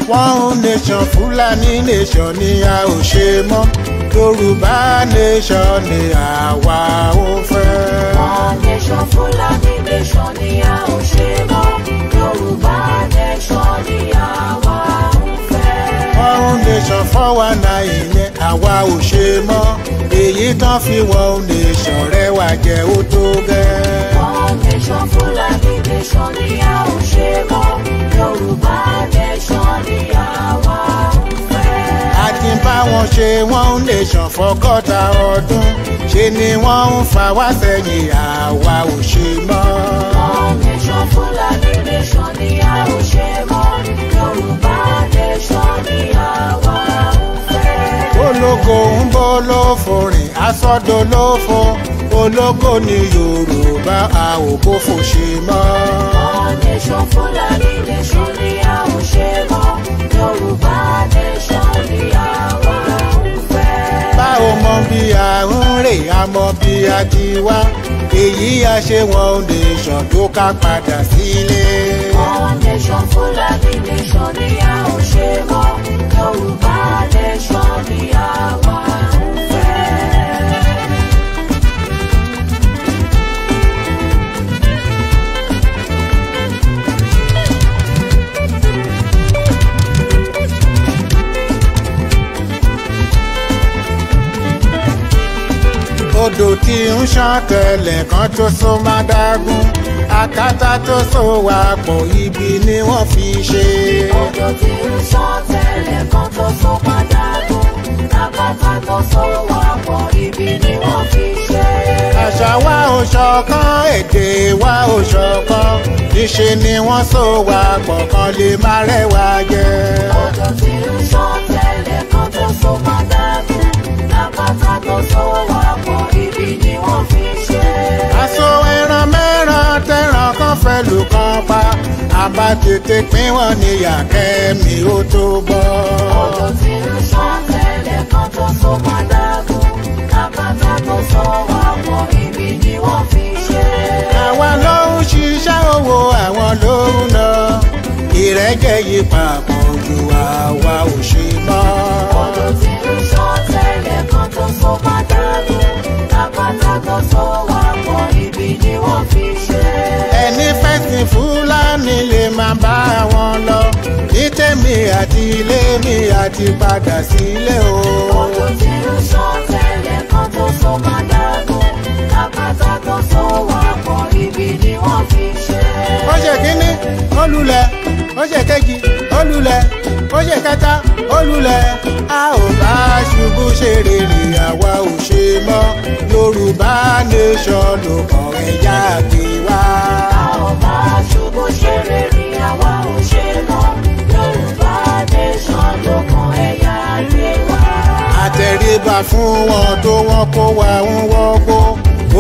One nation Fulani nation ni a ò ṣe mọ́, Yorùbá nation ni àwa ò fẹ́. One nation Fulani nation ni a ò ṣe mọ́, Yorùbá nation ni àwa ò fẹ́. One nation fọ́wọ́nà ìyẹn àwa ò ṣe mọ́, èyí tán fi one nation rẹwà jẹ́ ó tó gẹ́. One nation Fulani nation ni a ò ṣe mọ́, Yorùbá nation ni àwa ò fẹ́. A ti bá wọn ṣe one nation fọ́gọ́ta ọdún, ṣe ni wọ́n ń fa wá sẹ́yìn àwa ò ṣe mọ́. One nation Fulani nation ni a ò ṣe mọ́, Yorùbá nation ni àwa ò fẹ́. Ológo ń bọ́ lófo rìn asọ́dọ̀ lófo, ológo ni Yorùbá a ò bófo ṣe mọ́. One nation Fulani nation ni a ò ṣe mọ́, Yorùbá nation ni àwa ò fẹ́. Bá o mọ bí a ń rè a mọ bí a ti wá, èyí a ṣe one nation tó ká padà sílé. One nation Fulani nation ni a ò ṣe mọ́, Yorùbá nation ni àwa ò fẹ́. Odò tí ń ṣàn tẹ̀lẹ̀ kan tó so má dágún, àkàtà tó so wà pọ̀ ibi ni wọ́n fi ṣe. Odò tí ń ṣàn tẹ̀lẹ̀ kan tó so má dágún, àkàtà tó so wà pọ̀ ibi ni wọ́n fi ṣe. Àṣà wa ò ṣọ̀kan, èdè wa ò ṣọ̀kan, níṣe ni wọ́n so wà pọ̀ kan lè má rẹwà jẹ. Odò tí ń ṣàn tẹ̀lẹ̀ kan tó so má dágún, àkàtà tó so wà pọ̀ ibi ni wọ́n fi ṣe. Aṣọ ẹran mẹ́ran tẹran kan fẹ́ lù kan pa, àbá tètè pín wọn níyà kẹ́mi ó tó bọ́. Odò tí ń ṣàn tẹ̀lẹ̀ kan tó so má dágún, àkàtà tó so wà pọ̀ ibi ni wọ́n fi ṣe. Àwa ló ń ṣiṣẹ́ owó, àwọn ló ń ìrẹ́jẹ yìí papọ̀ ojú àwa ò ṣe mọ́. Odò tí ń ṣàn tẹ́lẹ̀ kan tó so má dànù. Àpáta tó so wá pọ̀ ibi ni wọ́n fi ṣe. Ẹni fẹ̀sìn Fúlàní lè máa bá wọn lọ. Ní tèmi àti ilé mi àti padà sílé o. Odò tí ń ṣàn tẹ́lẹ̀ kan tó so má dànù. Àpáta tó so wá pọ̀ ibi ni wọ́n fi ṣe. Ó ṣe kínní, ó lulẹ̀, ó ṣe kejì, ó lulẹ̀, ó ṣe kẹta, ó lulẹ̀. A ò bá ṣubú ṣe rere àwa ò ṣe mọ́. Yorùbá nation ló kàn ẹ̀yà gbé wá. A ò bá ṣubú ṣe rere àwa ò ṣe mọ́. Yorùbá nation ló kàn ẹ̀yà gbé wá. Àtẹríba fún wọn tó wọ́n kó wa ń wọ́gbó.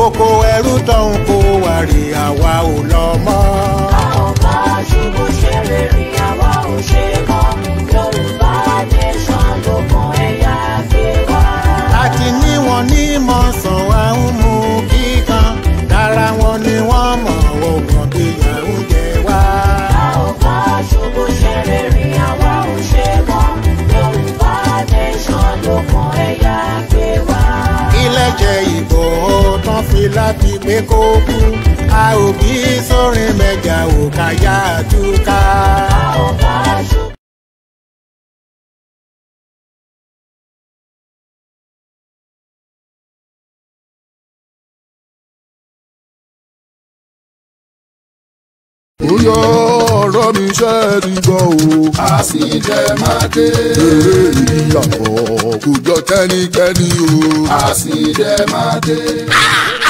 Oko ẹrú tó ń kó wa rè àwa ò lọ mọ́. A ò bá ṣubú ṣe rere àwa ò ṣe mọ́. Yorùbá nation ló kàn ẹ̀yà gbé wá. Àti ní wọn ní mọ̀sán wa ń mú kíkan. Dára wọn ni wọ́n mọ̀ ọkàn bí ìyàwó jẹ wá. A ò bá ṣubú ṣe rere àwa ò ṣe mọ́. Yorùbá nation ló kàn ẹ̀yà gbé wá. Ilẹ̀jẹ̀ ìbò tán fi láti pé kó kú. A ò bí sórin mẹ́jà ò káyà túká. A ò bá ṣubú. Oyó ọ̀rọ̀ mi ṣe ti gbọ́ o. Àsìjẹ máa dé. Eré ìyàbọ̀ kò jọ kẹ́nikẹ́ni o. Àsìjẹ máa dé.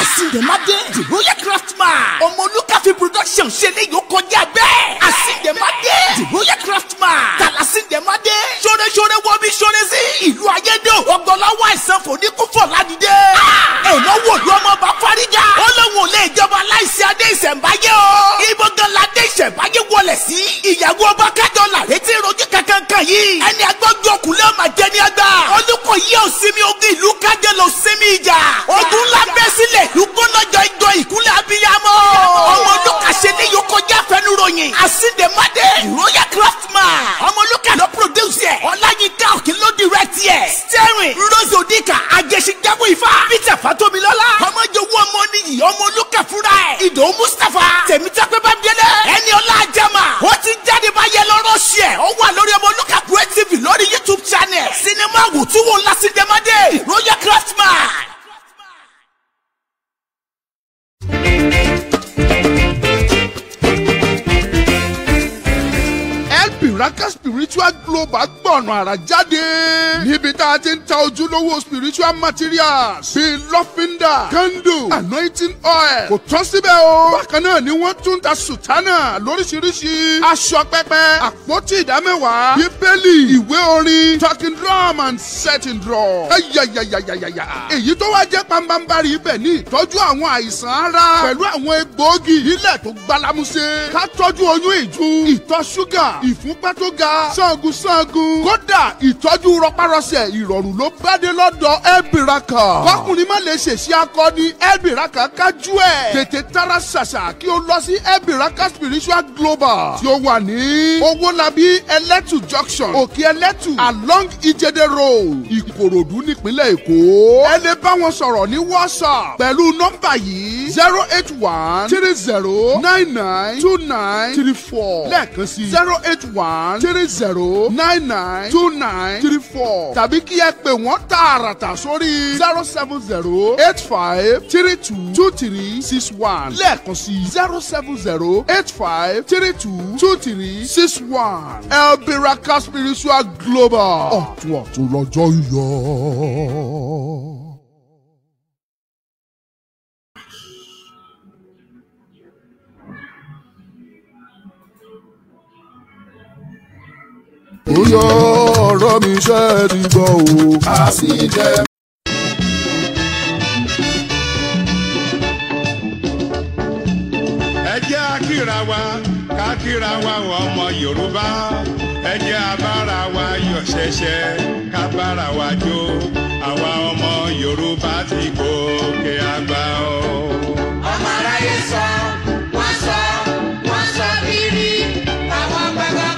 Àsìjẹ máa dé. The Royal Craftsman. Ọmọ Olúkàfí production ṣe lè yóò kọjá bẹ́ẹ̀. Àsìjẹ máa dé. The Royal Craftsman. Tàlàsìjẹ máa dé. Ṣoore wo bí ṣoore sí. Ìlú ayédè ọgbọ̀nlọ́wọ́ àìsàn fòníkúfọ̀ ládìde. Èèyàn wò ló ọmọ bá fárígà. Ó lóun ò lè jọba láìsí adé ìṣẹ̀ǹbáyé o. Ibo gan la dé ìṣẹ̀ǹbáyé wọlé sí. Ìyàwó ọba kájọ làrẹ́ tí rojú kankan yìí. Ẹni agbọ́jú ọkùnrin ọmọ jẹ ní àgbà. Olùkọ́ yìí ò sinmi ogun ìlú kájọ lọ sinmi ìjà. Ogun ńlá bẹ́ sílẹ̀ ìlú gbọ́nàjọ ìjọ ìkúnlẹ̀ abiyamọ. Ọmọ olùkàṣe ní yòókù jẹ́ fẹnuròyìn. Àsìndèmádé Royal Craftsman. Ọmọ olùkà ló produce ẹ̀. Ọláyínká òkè ló direct ẹ̀. Steering Rose Odika Agẹ̀ṣijáwó Ifá. Peter Fatomilọ́lá. Ọmọ ìjòwú ọmọ nìyí ọmọ olùkà fúnra ẹ̀. Ìdòwú Mustapha. Tèmítọ́pẹ́ Bámidélé. Ẹni ọlá àjàmà. Ó ti jáde báyẹ̀ lọ́rọ̀ ṣẹ̀. Ó wà lórí ọmọ olùkà Creative lórí YouTube channel. Sinimá wòtúwò ńlá Àsìndèmádé Royal Craftsman. Biraka Spiritual Global gbọ̀nà àrà jáde níbi tá a ti ń ta ojúlówó spiritual materials bíi lọ́fíńdà candle anointing oil kò tán síbẹ̀ o. bákan náà ni wọ́n tún ta sùtánà lóríṣiríṣi aṣọ pẹpẹ àpótí ìdámẹ́wàá bíbélì ìwé orin talking drum and setting drum. ayayayayaya èyí tó wá jẹ́ pambambari ibẹ̀ ní ìtọ́jú àwọn àìsàn ara pẹ̀lú àwọn egbòogi ilẹ̀ tó gbálámúṣe ká tọ́jú oyún ìju ìtọ̀ ṣúgà ìfúnpá tó ga ṣáàgùn kódà ìtọ́jú rọpárọsẹ̀ ìrọ̀rùn ló bá dé lọ́dọ̀ Elbiraka. kọkùnrin má lè ṣèṣe akọni Elbiraka kájú ẹ̀ tètè tara ṣàṣà kí o lọ sí Elbiraka Spiritual Global tí ó wà ní Owólabí Ẹlẹ́tù junction Òkè Ẹlẹ́tù along Ìjẹ̀dẹ̀ road Ìkòròdú nípínlẹ̀ Èkó. ẹ lè bá wọn sọ̀rọ̀ ní WhatsApp pẹ̀lú nọ́mbà yìí 08130992934 lẹ́ẹ̀kan sí 08130992934 tàbí kí ẹ pè wọ́n tààràtà sórí 07085322361 lẹ́ẹ̀kan sí 07085322361 Elbiraka Spiritual Global ọ̀tún lọ́jọ́ ń yọ. Oyó ọ̀rọ̀ mi ṣe ti gbọ́ o. Àsìjẹ. Ẹ jẹ́ akíra wa kákíra wa ọmọ Yorùbá. Ẹ jẹ́ abára wa yọ̀ ṣẹ̀ṣẹ̀ kábára wa jó. Àwa ọmọ Yorùbá ti gòkè àgbà o. Ọmọ aráyé sọ, wọ́n sọ bírí, àwọn gbàgbọ́.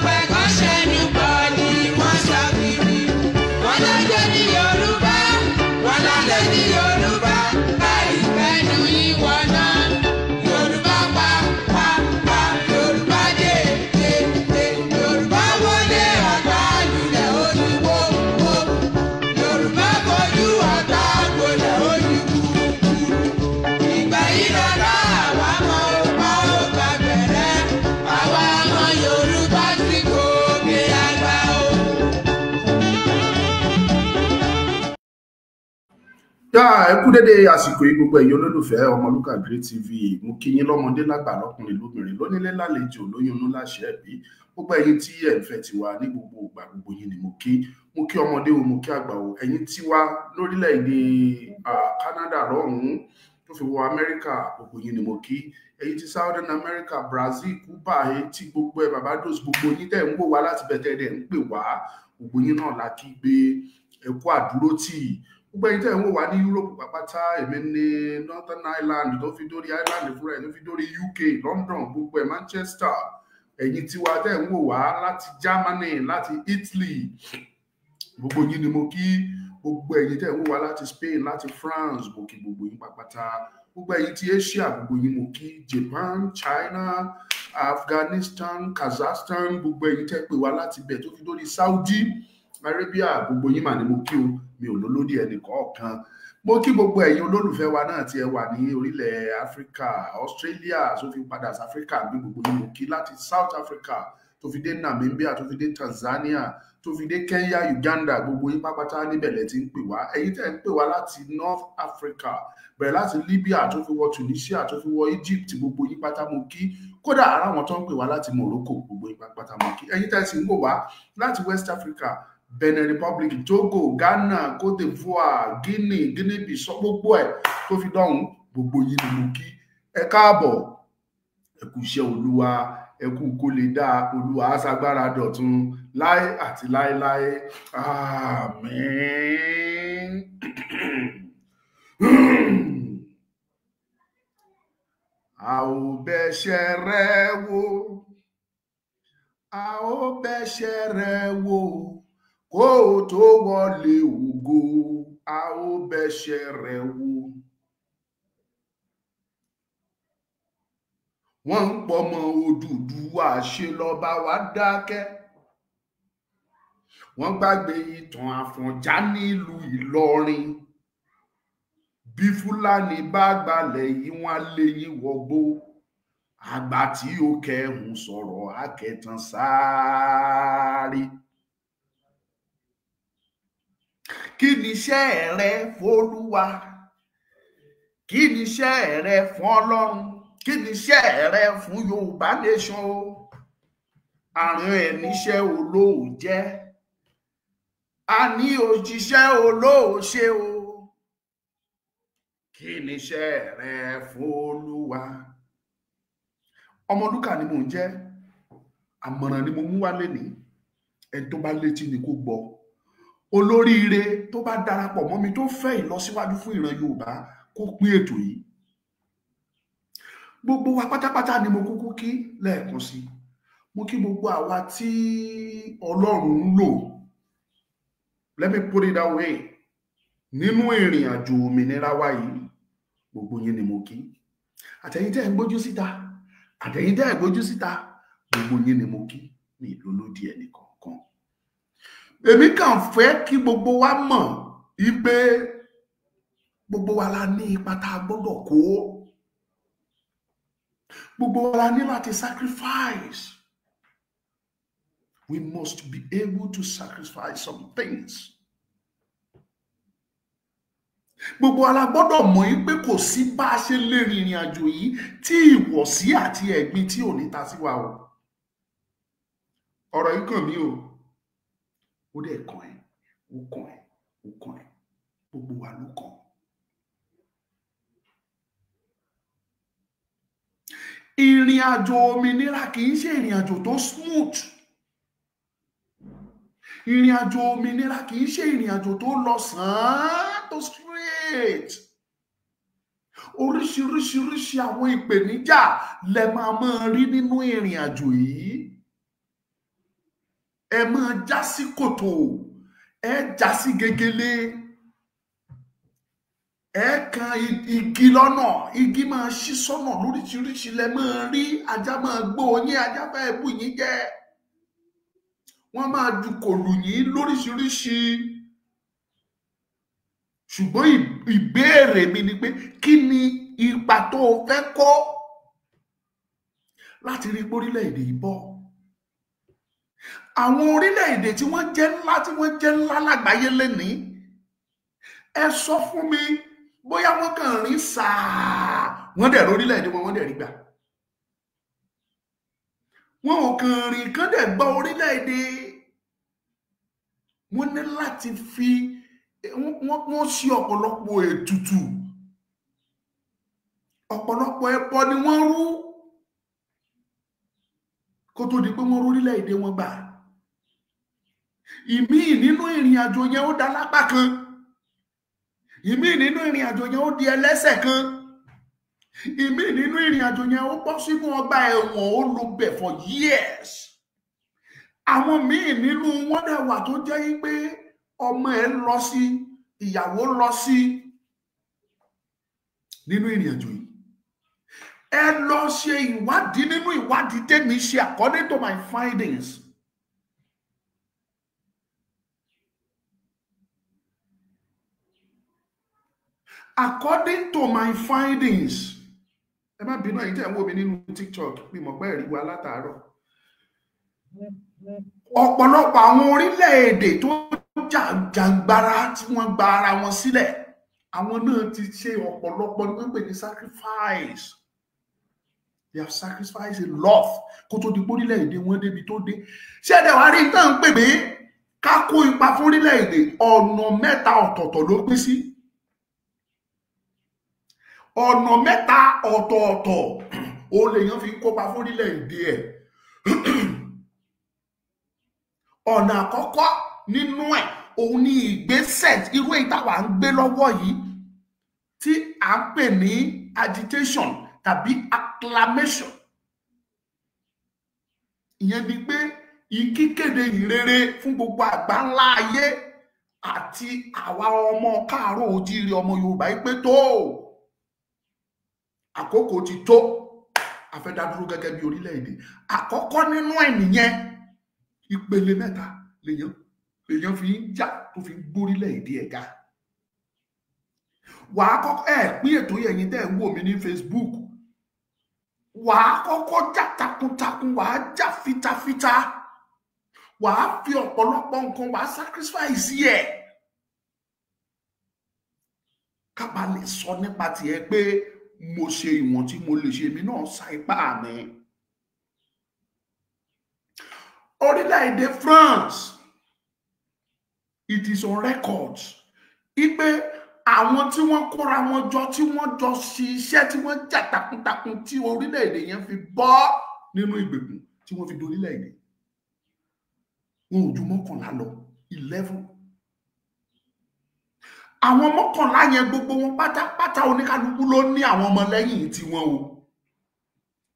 Ẹ kú dédé àsìkò yìí gbogbo ẹ̀yin olólùfẹ́ Ọmọlúkà Great TV. Mo kí yín lọ́mọdé lágbà lọ́kùnrin lóbìnrin lónílé lálejò lóyún inú láṣẹ ẹ̀bí. Gbogbo ẹ̀yin tí ẹ ń fẹ́ tiwa ní gbogbo ìgbà gbogbo yín ni mo kí. Mo kí ọmọdé o, mo kí àgbà o. Ẹ̀yin tiwa lórílẹ̀-èdè Canada lọ́hùn-ún tó fi wọ Amẹ́ríkà gbogbo yín ni mo kí. Ẹ̀yin ti Southern America, Brazil, Cuba, etí gbogbo ẹ̀ Barbados gbogbo yín tẹ̀ ń wò wá láti bẹ̀tẹ̀ ẹ̀ ń pè wá. Gbogbo yín náà la kí gbé ẹ kú àdúrótì. Gbogbo ẹ̀yin tẹ́ ń wò wá ní Europe pàpàtà, èmi ní Northern Ireland tó fi dórí Ireland fúnra ẹ̀ tó fi dórí UK, London, gbogbo ẹ̀ Manchester. Ẹ̀yin tiwa tẹ́ ń wò wá láti Germany, láti Italy, gbogbo yín ni mo kí. Gbogbo ẹ̀yin tẹ́ ń wò wá láti Spain, láti France, mo kí gbogbo yín pàpàtà. Gbogbo ẹ̀yin ti Asia, gbogbo yín mo kí. Japan, China, Afghanistan, Kazakhstan, gbogbo ẹ̀yin tẹ́ pè wá láti bẹ̀ tó fi dórí Saudi Arabia, gbogbo yín mà ni mo kí o, mi ò lólódì ẹnì kọ̀ọ̀kan. Mo kí gbogbo ẹ̀yin olólùfẹ́ wa náà tí ẹ wà ní orílẹ̀ Áfíríkà, Australia tó fi padà sí Áfíríkà, bí gbogbo yín mo kí, láti South Africa tó fi dé Namibia tó fi dé Tanzania tó fi dé Kenya, Uganda, gbogbo yín pápátá níbẹ̀ lẹ ti ń pè wá. Ẹ̀yin tẹ́ ń pè wá láti North Africa, bẹ̀rẹ̀ láti Libya tó fi wọ Tunisia tó fi wọ Egypt, gbogbo yín pátá mo kí. Kódà ara wọn tó ń pè wá láti Morocco, gbogbo yín pátá mo kí. Ẹ̀yin tẹ́ sì ń wò wá láti West Africa, Benin Republic, Togo, Ghana, Cote d'Ivoire, Guinea-Bissau, gbogbo ẹ̀ tó fi dọ̀hún, gbogbo yín ni mo kí. Ẹ káàbọ̀, ẹ kú iṣẹ́ Olúwa, ẹ kú kó lè dá Olúwa aṣagbára dọ̀tun láé àti láéláé. Àmín. A ò bẹ̀ṣẹ̀ rẹ wò, a ò bẹ̀ṣẹ̀ rẹ wò, kó o tó wọlé ògo, a ó bẹ̀ṣẹ̀ rẹ wò. Wọ́n ń pọmọ Odùduwà ṣe lọ́ba wa dákẹ́. Wọ́n gbàgbé ìtàn Àfọ̀njá nílùú Ìlọrin. Bí Fúlàní bá gbalẹ̀ yìí wọ́n á lé yín wọgbó. Àgbà tí ó kẹ́hùn sọ̀rọ̀ akẹ́tàn sáré. Kí ni iṣẹ́ rẹ f'Olúwa? Kí ni iṣẹ́ rẹ fún Ọlọ́run? Kí ni iṣẹ́ rẹ fún Yorùbá nation o? Àrùn ẹ̀ níṣẹ́ olóòjẹ́. A ní òjíṣẹ́ olóòṣe o. Kí ni iṣẹ́ rẹ f'Olúwa? Ọmọlúkà ni mò ń jẹ́. Àmọ̀ràn ni mo mú wá lénìí. Ẹni tó bá létí ni kó gbọ́. Olóríire tó bá darapọ̀ mọ́ mi tó fẹ́ ìlọsíwájú fún ìran Yorùbá kó pín ètò yìí. Gbogbo wa pátápátá ni mo kúkú kí lẹ́ẹ̀kan sí. Mo kí gbogbo àwa tí Ọlọ́run ń lò. Let me put it that way. Nínú ìrìn àjò òmìnira wa yìí, gbogbo yín ni mo kí. Àtẹ̀yin tẹ́ ẹ gbójú síta, àtẹ̀yin tẹ́ ẹ gbójú síta, gbogbo yín ni mo kí, ní ìlólódì ẹnìkọ̀ọ̀kan. Èmi kàn fẹ́ kí gbogbo wa mọ̀ wípé gbogbo wa la ní ipa tá a gbọ́dọ̀ kó. Gbogbo wa la ní láti sacrifice. We must be able to sacrifice some things. Gbogbo wa la gbọ́dọ̀ mọ̀ wípé kò sí bá a ṣe lè rìnrìn àjò yìí tí ìwọ̀sí àti ẹ̀gbin tí ò ní ta sí wa o. Ọ̀rọ̀ yìí kàn mí o. Ó dẹ̀ kàn ẹ́, ó kàn ẹ́, ó kàn ẹ́, gbogbo wa ló kàn. Ìrìn àjò òmìnira kì í ṣe ìrìn àjò tó smooth. Ìrìn àjò òmìnira kì í ṣe ìrìn àjò tó lọ sàn-án tó straight. Oríṣiríṣi àwọn ìpèníjà lẹ máa rí nínú ìrìn àjò yìí. Ẹ máa já sí kòtò, ẹ já sí gegele, ẹ kan igi lọ́nà, igi máa ṣí sọ́nà lóríṣiríṣi lẹ máa rí, ajá máa gbó yín, ajá fẹ́ bù yín jẹ. Wọ́n máa dùkòlù yín lóríṣiríṣi. Ṣùgbọ́n ìbéèrè mi ni pé kí ni ipa tó fẹ́ kó láti rí pé orílẹ̀-èdè yìí bọ́? Àwọn orílẹ̀-èdè tí wọ́n jẹ́ ńlá lágbàáyé lénìí, ẹ sọ fún mi bóyá wọ́n kàn rí sáà wọ́n dẹ̀ orílẹ̀-èdè wọn dẹ̀ rí gbà. Wọn ò kàn rìn kán dẹ̀ gba orílẹ̀-èdè. Wọ́n ní láti fi wọ́n ṣe ọ̀pọ̀lọpọ̀ ètùtù, ọ̀pọ̀lọpọ̀ ẹbọ ni wọ́n rú kó tó di pé wọ́n orílẹ̀-èdè wọn gbà. Ìmíì nínú ìrìn àjò yẹn ó dá lápá kan, ìmíì nínú ìrìn àjò yẹn ó di ẹlẹ́sẹ̀ kan, ìmíì nínú ìrìn àjò yẹn ó bọ́ sínú ọgbà ẹ̀wọ̀n ó lò bẹ̀ for years. Àwọn míì nínú wọn dẹ̀ wà tó jẹ́ pé ọmọ ẹ̀ lọ sí, ìyàwó lọ sí nínú ìrìn àjò yìí. Ẹ lọ ṣe ìwádìí nínú ìwádìí tèmi ṣe according to my findings. According to my findings. Ẹ má bínú ẹ̀yin tẹ́ ń wò mí nínú TikTok bí mo pẹ́ rí wa látàárọ̀. Ọ̀pọ̀lọpọ̀ àwọn orílẹ̀-èdè tó jàǹgbara tí wọ́n gba ara wọn sílẹ̀, àwọn náà ti ṣe ọ̀pọ̀lọpọ̀ ní wọ́n pè ní sacrifice. They have sacrificed a lot kó tó di orílẹ̀-èdè wọn débi tó dé. Ṣé ẹ̀dẹ̀ wá rí nǹkan ń pè mí ká kó ipa fún orílẹ̀-èdè ọ̀nà mẹ́ta ọ̀tọ̀ọ̀tọ̀ ló pín sí. Ọ̀nà mẹ́ta ọ̀tọ̀ọ̀tọ̀ ó lèèyàn fi kópa fún orílẹ̀-èdè ẹ̀. Ọ̀nà àkọ́kọ́ nínú ẹ̀ òun ni ìgbésẹ̀ irú èyí táwa ń gbé lọ́wọ́ yìí tí à ń pè ní agitation tàbí acclamation. Ìyẹn ni pé ìkíkéde ìrere fún gbogbo àgbáńlá ayé àti àwa ọmọ káàárọ̀ oòjíire ọmọ Yorùbá yìí pé tó àkókò ti tó a fẹ́ dá dúró gẹ́gẹ́ bí orílẹ̀-èdè. Àkọ́kọ́ nínú ẹ̀ nìyẹn. Ìpele mẹ́ta lèèyàn fi ń jà tó fi ń gbórílẹ̀-èdè ẹ̀ ga. Wàá kọ́kọ́ pín ètò yẹ̀yìn tẹ́ ń wò mí ní Facebook. Wàá kọ́kọ́ jà takuntakun, wàá jà fitafita, wàá fi ọ̀pọ̀lọpọ̀ nǹkan wàá sacrifice ẹ̀. Ká bá lè sọ nípa tiẹ̀ pé mo ṣe ìwọ̀n tí mo lè ṣe, èmi náà sa ipá mi. Orílẹ̀-èdè France, it is on record ipe àwọn tí wọ́n kóra wọn jọ tí wọ́n jọ ṣiṣẹ́ tí wọ́n jà takuntakun tí orílẹ̀-èdè yẹn fi bọ́ nínú ìgbèkùn tí wọ́n fi di orílẹ̀-èdè wọn ò ju 11 lọ 11. Àwọn 11 yẹn gbogbo wọn pátápátá oníkálukú ló ní àwọn ọmọ lẹ́yìn tí wọ́n o.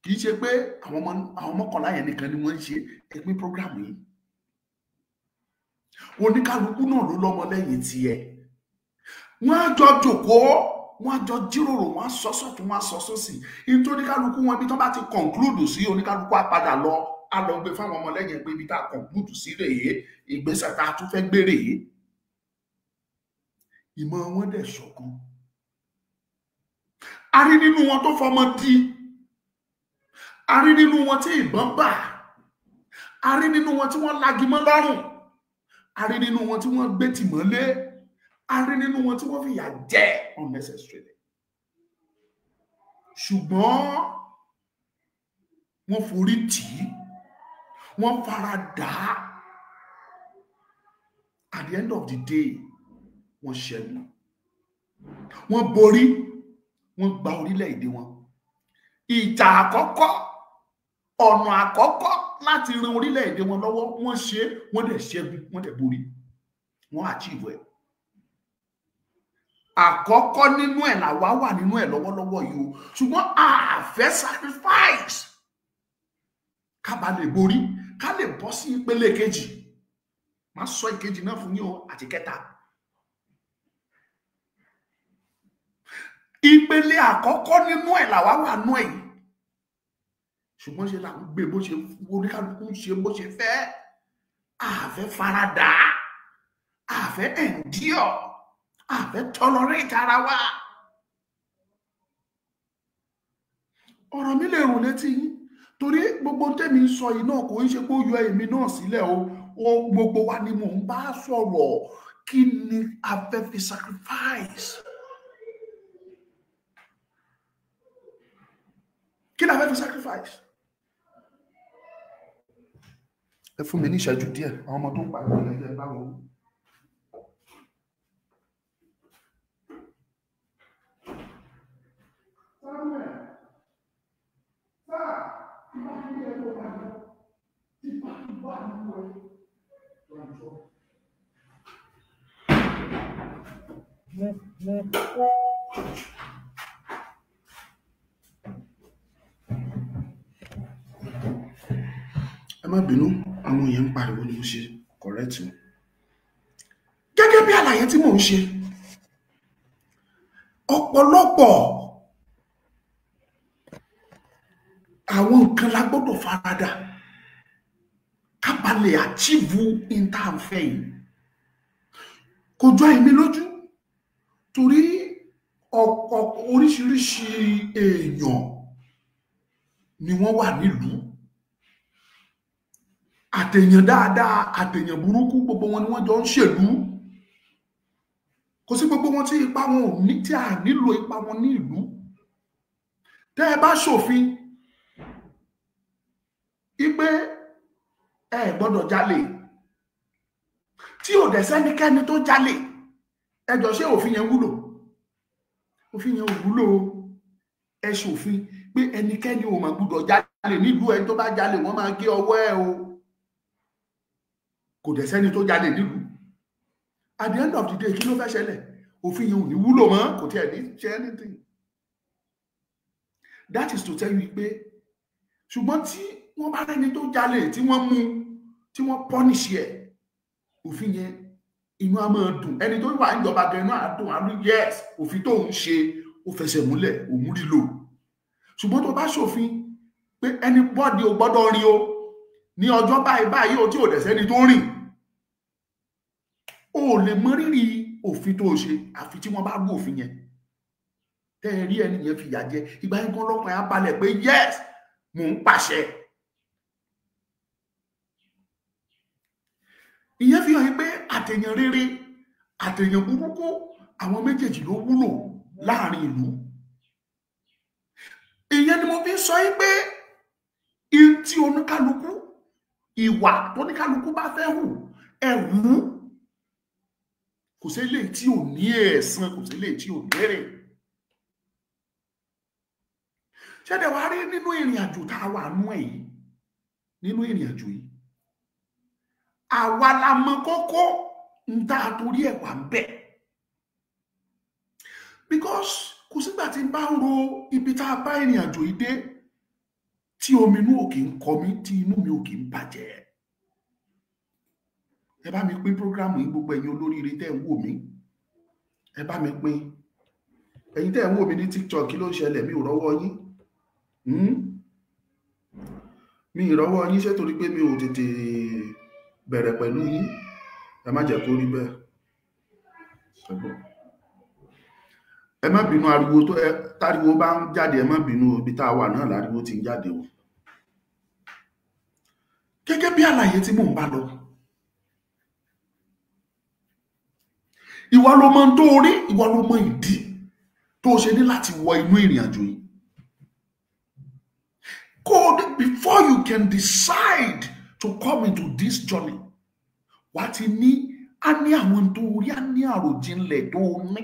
Kì í ṣe pé àwọn 11 yẹn nìkan ni wọ́n ń ṣe ẹ̀pín prógrámù yìí. Oníkálukú náà ló lọ́mọ lẹ́yìn tiẹ̀. Wọ́n á jọ jókòó, wọ́n á jọ jíròrò, wọ́n á sọ sọ́tún, wọ́n á sọ sósì. Nítorí oníkálukú wọn ibi tó bá ti conclude sí, oníkálukú á padà lọ á lọ gbé fáwọn ọmọ lẹ́yìn pé ibi tá a conclude sí rèé, ìgbésẹ̀ tá a tún fẹ́ gbé rèé. Ìmọ̀ wọn dẹ̀ ṣọ̀kan. A rí nínú wọn tó fọmọ dí. A rí nínú wọn tí ìbọn bà. A rí nínú wọn tí wọ́n lagi mọ́ lọ́rùn. A rí nínú wọn tí wọ́n gbé tìmọ́lé. A rí nínú wọn tí wọ́n fi yà jẹ unnecessarily. Ṣùgbọ́n wọ́n forí tì í. Wọ́n fara dà á. At the end of the day, wọ́n ṣẹ́gun. Wọ́n borí. Wọ́n gba orílẹ̀-èdè wọn. Ìjà àkọ́kọ́, ọ̀nà àkọ́kọ́ láti ran orílẹ̀-èdè wọn lọ́wọ́, wọ́n ṣe, wọ́n dẹ̀ ṣẹ́gun, wọ́n dẹ̀ borí. Wọ́n achieve ẹ̀. Àkọ́kọ́ nínú ẹ̀ làwa wà nínú ẹ̀ lọ́wọ́lọ́wọ́ yìí o. Ṣùgbọ́n a fẹ́ sacrifice. Ká bá lè borí, ká lè bọ́ sí ìpele kejì. Má sọ ìkejì náà fún yín o àti kẹta. Ìpele àkọ́kọ́ nínú ẹ̀ làwa wà nú ẹ̀ yìí. Ṣùgbọ́n ṣe là ń gbé bó ṣe oníkálukú ń ṣe bó ṣe fẹ́. A fẹ́ faradà. A fẹ́ endure. A fẹ́ tolerate ara wa. Ọ̀rọ̀ mi lè rùn létí yín. Torí gbogbo tẹ́mi ń sọ yìí náà kò ń ṣe pé ó yọ èmi náà sílẹ̀ o. Gbogbo wa ni mò ń bá sọ̀rọ̀. kí ni a fẹ́ fi sacrifice? Kí ni a fẹ́ fi sacrifice? Ẹ fún mi ní ìṣẹ́jú díẹ̀, àwọn ọmọ tó ń pariwo lẹ́jẹ̀ báwo. Ẹ má bínú, àwọn èèyàn ń pariwo ni mo ṣe correct wọn. Gẹ́gẹ́ bí àlàyé tí mò ń ṣe, ọ̀pọ̀lọpọ̀ àwọn nǹkan la gbọ́dọ̀ farada ká bá lè achieve ìtànfẹ́ yìí. Kò jọ èmi lójú torí ọ̀pọ̀ oríṣiríṣi èèyàn ni wọ́n wà nílùú. Àtèèyàn dáadáa, àtèèyàn burúkú, gbogbo wọn ni wọ́n jọ ń ṣèlú. Kò sí gbogbo wọn tí ipa wọn ò ní, tí a nílò ipa wọn ní ìlú. Tẹ́ ẹ bá ṣòfin ipe ẹ gbọ́dọ̀ jalè, tí ò dẹ̀ sẹ́nikẹ́ni tó jalè, ẹ jọ ṣé òfin yẹn wúlò? Òfin yẹn ò wúlò. Ẹ ṣòfin pé ẹnikẹ́ni ò mà gbọ́dọ̀ jalè nílùú, ẹni tó bá jalè wọ́n máa gé ọwọ́ ẹ̀ o. Kò dẹ̀ sẹ́ni tó jalè nílùú. At the end of the day, kí ló fẹ́ ṣẹlẹ̀? Òfin yẹn ò ní wúlò mọ́, kò tiẹ̀ ní ṣe anything. That is to tell you pé ṣùgbọ́n tí wọ́n bá rẹ́ni tó jalè, tí wọ́n mú, tí wọ́n punish ẹ̀, òfin yẹn inú á máa dùn. Ẹni tó wà níjọba gan inú á dùn, á ní yes, òfin tó ń ṣe ó fẹsẹ̀ múlẹ̀, òun rí lò. Ṣùgbọ́n tó bá ṣòfin pé anybody ò gbọ́dọ̀ rìn o ní ọjọ́ báyìí báyìí o, tí ò dẹ̀ sẹ́ni tó rìn, o lè mọ rírì òfin tó ṣe àfi tí wọ́n bá rú òfin yẹn. Tẹ́ ẹ rí ẹni yẹn fìyà jẹ, ìgbà yẹn gan lọ́kàn á balẹ̀ pé yes, mò ń pàṣẹ. Ìyẹn fi hàn pé àtèèyàn rere, àtèèyàn burúkú, àwọn méjèèjì ló wúlò láàrin ìlú. Ìyẹn ni mo fi sọ pé tí oníkálukú, ìwà tó oníkálukú bá fẹ́ hù, ẹ hù. Kò sí eléyìí tí ò ní ẹ̀san, kò sí eléyìí tí ò lérè. Ṣẹ́dẹ̀ wá rí nínú ìrìn àjò tá a wà nú ẹ̀ yìí, nínú ìrìn àjò yìí, àwa la mọ kókó ń tá a torí ẹ̀ wà ń bẹ̀. Because kò sígbà tí n bá ń ro ibi tá a bá ìrìn àjò yìí dé tí omi inú ò kì í kọ mí, tí inú mi ò kì í bàjẹ́. Ẹ bá mi pín prógrámù yìí, gbogbo ẹ̀yin olóríire tẹ́ ń wò mí. Ẹ bá mi pín. Ẹ̀yin tẹ́ ń wò mí ní TikTok, kí ló ń ṣẹlẹ̀? Mi ò rọ́wọ́ yín. Mi ì rọ́wọ́ yín, ṣé torí pé mi ò tètè bẹ̀rẹ̀ pẹ̀lú yín? Ẹ má jẹ́ kó rí bẹ́ẹ̀. Ẹ má bínú ariwo tó táriwo bá ń jáde, ẹ má bínú, ibi tá a wà náà láriwo ti ń jáde o. Gẹ́gẹ́ bí àlàyé tí mò ń bá lọ, ìwọ ló mọ tó rí, ìwọ ló mọ ìdí tó ṣe ní láti wọ inú ìrìn àjò yìí. Before you can decide to come into this journey, wà ti ní a ní àwọn tó rí, a ní àròjinlẹ̀ tó ní.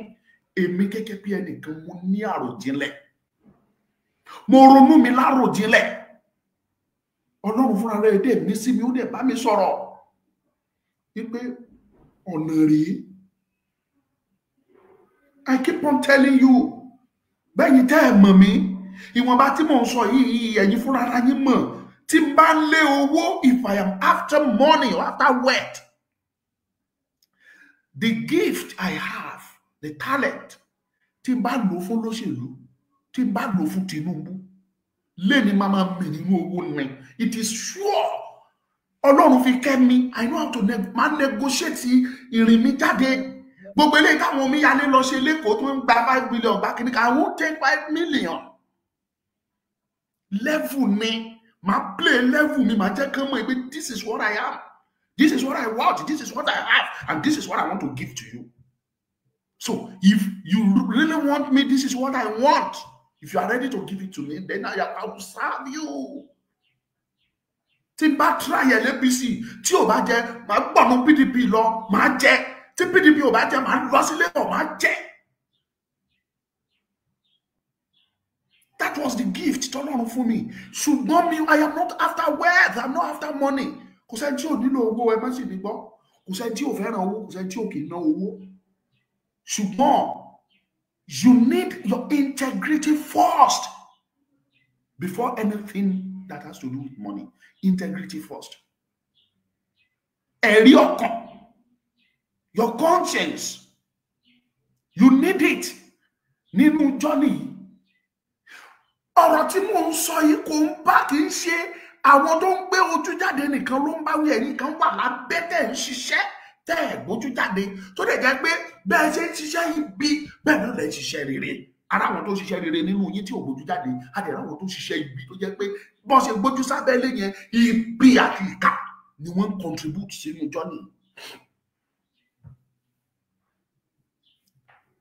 Èmi gẹ́gẹ́ bí ẹnìkan, mo ní àròjinlẹ̀, mo ronú mi láròjinlẹ̀. Ọlọ́run fúnra rẹ̀ dé mi sí mi, ó dẹ̀ bá mi sọ̀rọ̀ wípé ọ̀nà rèé. I keep on telling you, bẹ́yìn tẹ́ ẹ mọ̀ mí, ìwọ̀nba tí mò ń sọ yìí, ẹ̀yin fúnra ara yín mọ̀. Tí n bá lé owó, if I am after money or after wealth, the gift I have, the talent, tí n bá lò fún lóṣèlú, tí n bá lò fún Tinubu, lẹ́ni máa mi nínú owó ni. It is sure. Ọlọ́run fi kẹ́ mi. I know how to negotiate ìrìn mi jáde. Gbogbo eléyìí táwọn omi yálé lọ ṣe lẹ́kọ̀ọ́ tó ń gba 5 million gbá kìíní kan, I won't take 5 million. Level ni, máa play level mi, máa jẹ́ kán mọ̀ pé this is what I am. This is what I want. This is what I have. And this is what I want to give to you. So if you really want me, this is what I want. If you are ready to give it to me, then I will serve you. Tí n bá try APC, tí ò bá jẹ́, màá gbọ́ mọ́ PDP lọ, màá jẹ́. Tí PDP ò bá jẹ́, màá lọ sí Labour, màá jẹ́. That was the gift tọ́lọ́run fún mi. Ṣùgbọ́n mi, I am not after wealth, I am not after money. Kò sẹ́ni tí ò nílò owó, ẹ má sì ní gbọ́. Kò sẹ́ni tí ò fẹ́ràn owó, kò sẹ́ni tí ò kì í ná owó. Ṣùgbọ́n you need your integrity first before anything that has to do with money. Integrity first. Ẹ̀rí ọkàn, your conscience, you need it nínú journey. Ọ̀rọ̀ tí mò ń sọ yìí kò ń bá kì í ṣe àwọn tó ń gbé ojú jáde nìkan ló ń bá wí, ẹ̀yin kan wà lábẹ́ tẹ̀ ń ṣiṣẹ́ tẹ́ ẹ̀ gbójú jáde tó dẹ̀ jẹ́ pé bẹ́ẹ̀ ṣe ń ṣiṣẹ́ ibi bẹ́ẹ̀ náà lẹ̀ ń ṣiṣẹ́ rere. Ara àwọn tó ṣiṣẹ́ rere nínú yín tí ò gbójú jáde, á dẹ̀ ráwọn tó ṣiṣẹ́ ibi tó jẹ́ pé bọ́n ṣe gbójú sábẹ́lé yẹn ibi àti ìkà ni wọ́n ń contribute sínú journey.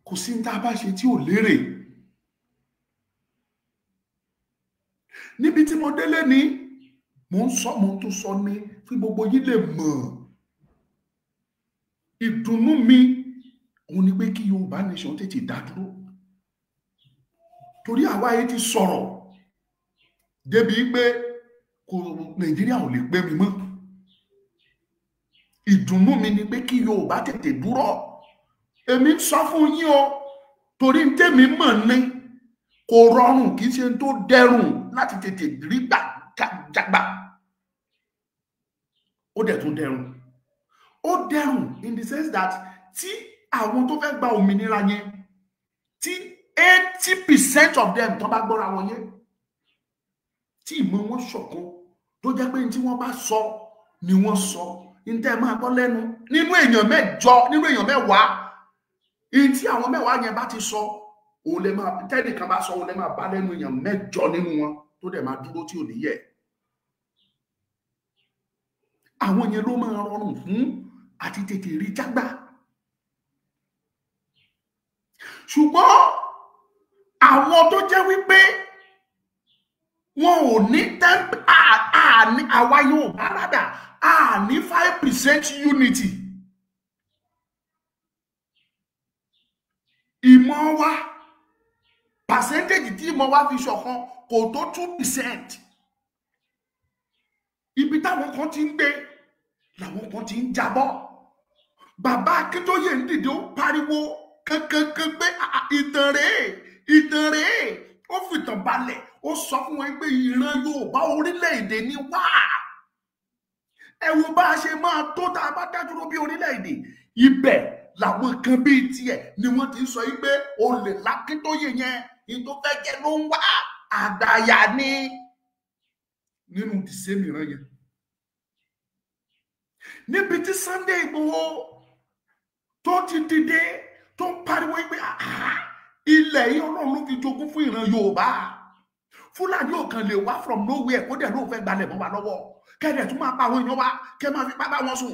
Kò sí ní tá a bá ṣe tí ò lérè. Níbi tí mo délé ní mo ń tún sọ ní fún gbogbo yín lè mọ̀. Ìdùnnú mi òun ni pé kí Yorùbá nation tètè dá dúró. Torí àwa yìí ti sọ̀rọ̀ débi pé Nàìjíríà ò lè pé mi mọ́. Ìdùnnú mi ni pé kí Yorùbá tètè dúró. Èmi sọ fún yín o, torí tèmi mọ̀ ní kò rọrùn, kì í ṣe tó dẹrùn láti tètè rí jágbà. Ó dẹ̀ tún dẹrùn. Ó dẹrùn in the sense that tí àwọn tó fẹ́ gba òmìnira yẹn, tí 80% of them tó bá gbọ́ra wọn yẹn, tí ìmọ̀ wọn ṣọ̀kan, tó jẹ́ pé tí wọ́n bá sọ ni wọ́n sọ, ní tẹ́ máa gbọ́ lẹ́nu nínú èèyàn mẹ́jọ, nínú èèyàn mẹ́wàá, èyí tí àwọn mẹ́wàá yẹn bá ti sọ, òun lè máa, tẹ́nìkan bá sọ, òun lè máa bá lẹ́nu èèyàn mẹ́jọ nínú wọn tó dẹ̀ máa dúró tí ò ní yẹ̀. Àwọn yẹn ló máa rọrùn fún àti tètè rí jágbà. Ṣùgbọ́n àwọn tó jẹ́ wípé wọn ò ní àwa yóò bá rádà, a ní 5% unity. Ìmọ̀ wa, percentage tí ìmọ̀ wa fi ṣọ̀kan kò tó 2%. Ibi táwọn kan ti ń gbé làwọn kan ti ń jábọ́. Bàbá Akíntóyè ń dìde ó pariwo kankan pé ìtàn rèé, ó fìtàn balẹ̀, ó sọ fún wọn pé ìran Yorùbá orílẹ̀-èdè ni wá. Ẹ wo bá a ṣe máa tó tá a bá dá dúró bí orílẹ̀-èdè. Ibẹ̀ làwọn kan bíi tiẹ̀ ni wọ́n ti sọ pé olè l'Akíntóyè yẹn, ní tó fẹ́ jẹ́ ló ń wá, àgbàyà ni nínú ìṣe mìíràn yẹn. Níbi tí Sunday Igboho tó ti dìde tó ń pariwo pé ilẹ̀ yìí Ọlọ́run ló fi jogún fún ìran Yorùbá. Fúlàní ò kàn lè wá from nowhere kó dẹ̀ ló fẹ́ gbalẹ̀ mọ́ wa lọ́wọ́. Kẹ́dẹ̀ tún máa pa àwọn èèyàn wa, kẹ́ máa fi pápá wọn sùn.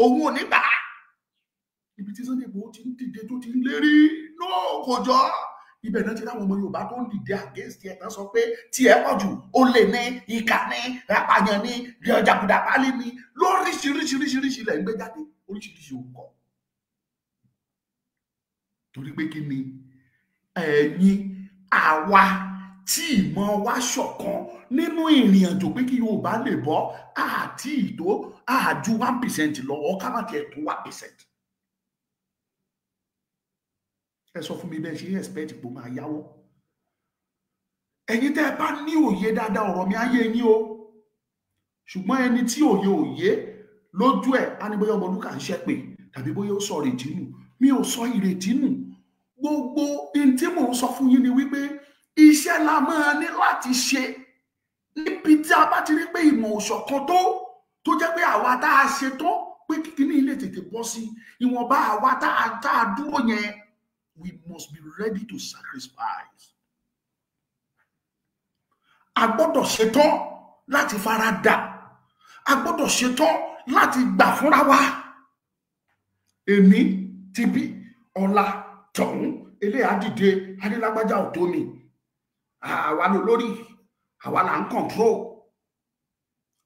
Òun ò ní gbà á. Ibi tí Sunday Igboho ti ń dìde tó ti ń lérí náà kò jọ. Ibẹ̀ náà ti láwọn ọmọ Yorùbá tó ń dìde against ẹ̀ tán sọ pé tí ẹ pọ̀ jù, ó lè ní, ìkà ní, apàyàn ní, jàgùdà pálí ní, lóríṣiríṣiríṣiríṣi lẹ̀ ń gbé jáde, oríṣiríṣi orúkọ. Torí pé kí ni ẹ̀yin àwa tí ìmọ̀ wa ṣọ̀kan nínú ìrìn àjò pé kí Yorùbá lè bọ́ àti ìtó àjú 1% lọ́wọ́ ká má tiẹ̀ tó 1%. Ẹ sọ fún mi bẹ́ẹ̀ ṣe expect pé ó máa yáwó. Ẹ̀yin tẹ́ ẹ bá ní òye dáadáa ọ̀rọ̀ mi ayé yín o. Ṣùgbọ́n ẹni tí òye lójú ẹ̀ á ní bóyá Ọmọlúkà ń ṣẹ́pè tàbí bóyá ó sọ ìrètí nù. Mi ò sọ ìrètí nù. Gbogbo ohun tí mò ń sọ fún yín ni wípé iṣẹ́ la máa ní láti ṣe níbi tí a bá ti rí pé ìmọ̀ òṣọ̀kan tó jẹ́ pé àwa tá a ṣe tó pé kíkíní ilé tètè bọ́ sí ìwọ̀nba àwa tá a dúró yẹn. We must be ready to sacrifice. A gbọ́dọ̀ ṣetán láti farada. A gbọ́dọ̀ ṣetán láti gbà fúnra wa èmi ti bí ọ̀la tọ̀hún eléyà dìde adélágbájá ò tó mi àwa ló lórí àwa là ń control.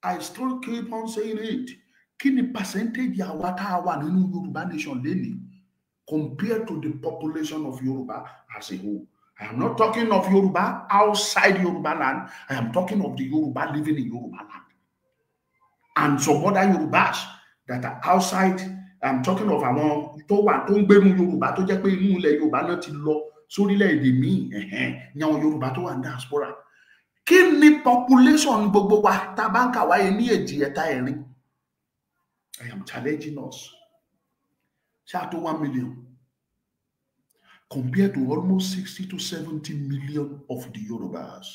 I still keep on saying it. Kí ni percentage àwa tá a wà nínú Yorùbá nation lénìí compared to the population of Yoruba as a whole? I am not talking of Yoruba outside Yoruba land. I am talking of the Yoruba living in Yoruba land. And some other Yorubas that are outside. I am talking of àwọn tó wà tó ń gbénu Yorùbá tó jẹ́ pé inú ilẹ̀ Yorùbá náà ti lọ sórílẹ̀-èdè míì ní àwọn Yorùbá tó wà ní diaspora. Kí ni population gbogbo wa tá bá ń kà wáyé ní èjì ẹ̀ta ẹ̀rin? I am challenging us. Ṣáà tó 1 million compared to almost 60 to 70 million of the Yorubas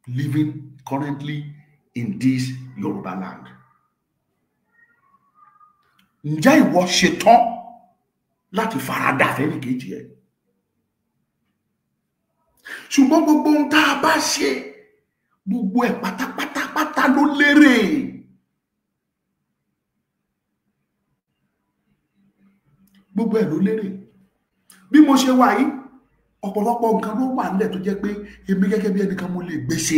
living currently in this Yoruba land. Ǹjẹ́ ìwọ ṣetán láti farada fẹ́ni kejì ẹ̀? Ṣùgbọ́n gbogbo ohun tá a bá ṣe gbogbo ẹ̀ pátápátá ló lérè. Gbogbo ẹ̀ ló lérè. Bí mo ṣe wà yìí ọ̀pọ̀lọpọ̀ nǹkan ló wà nílẹ̀ tó jẹ́ pé èmi gẹ́gẹ́ bí ẹnìkan mo lè gbé ṣe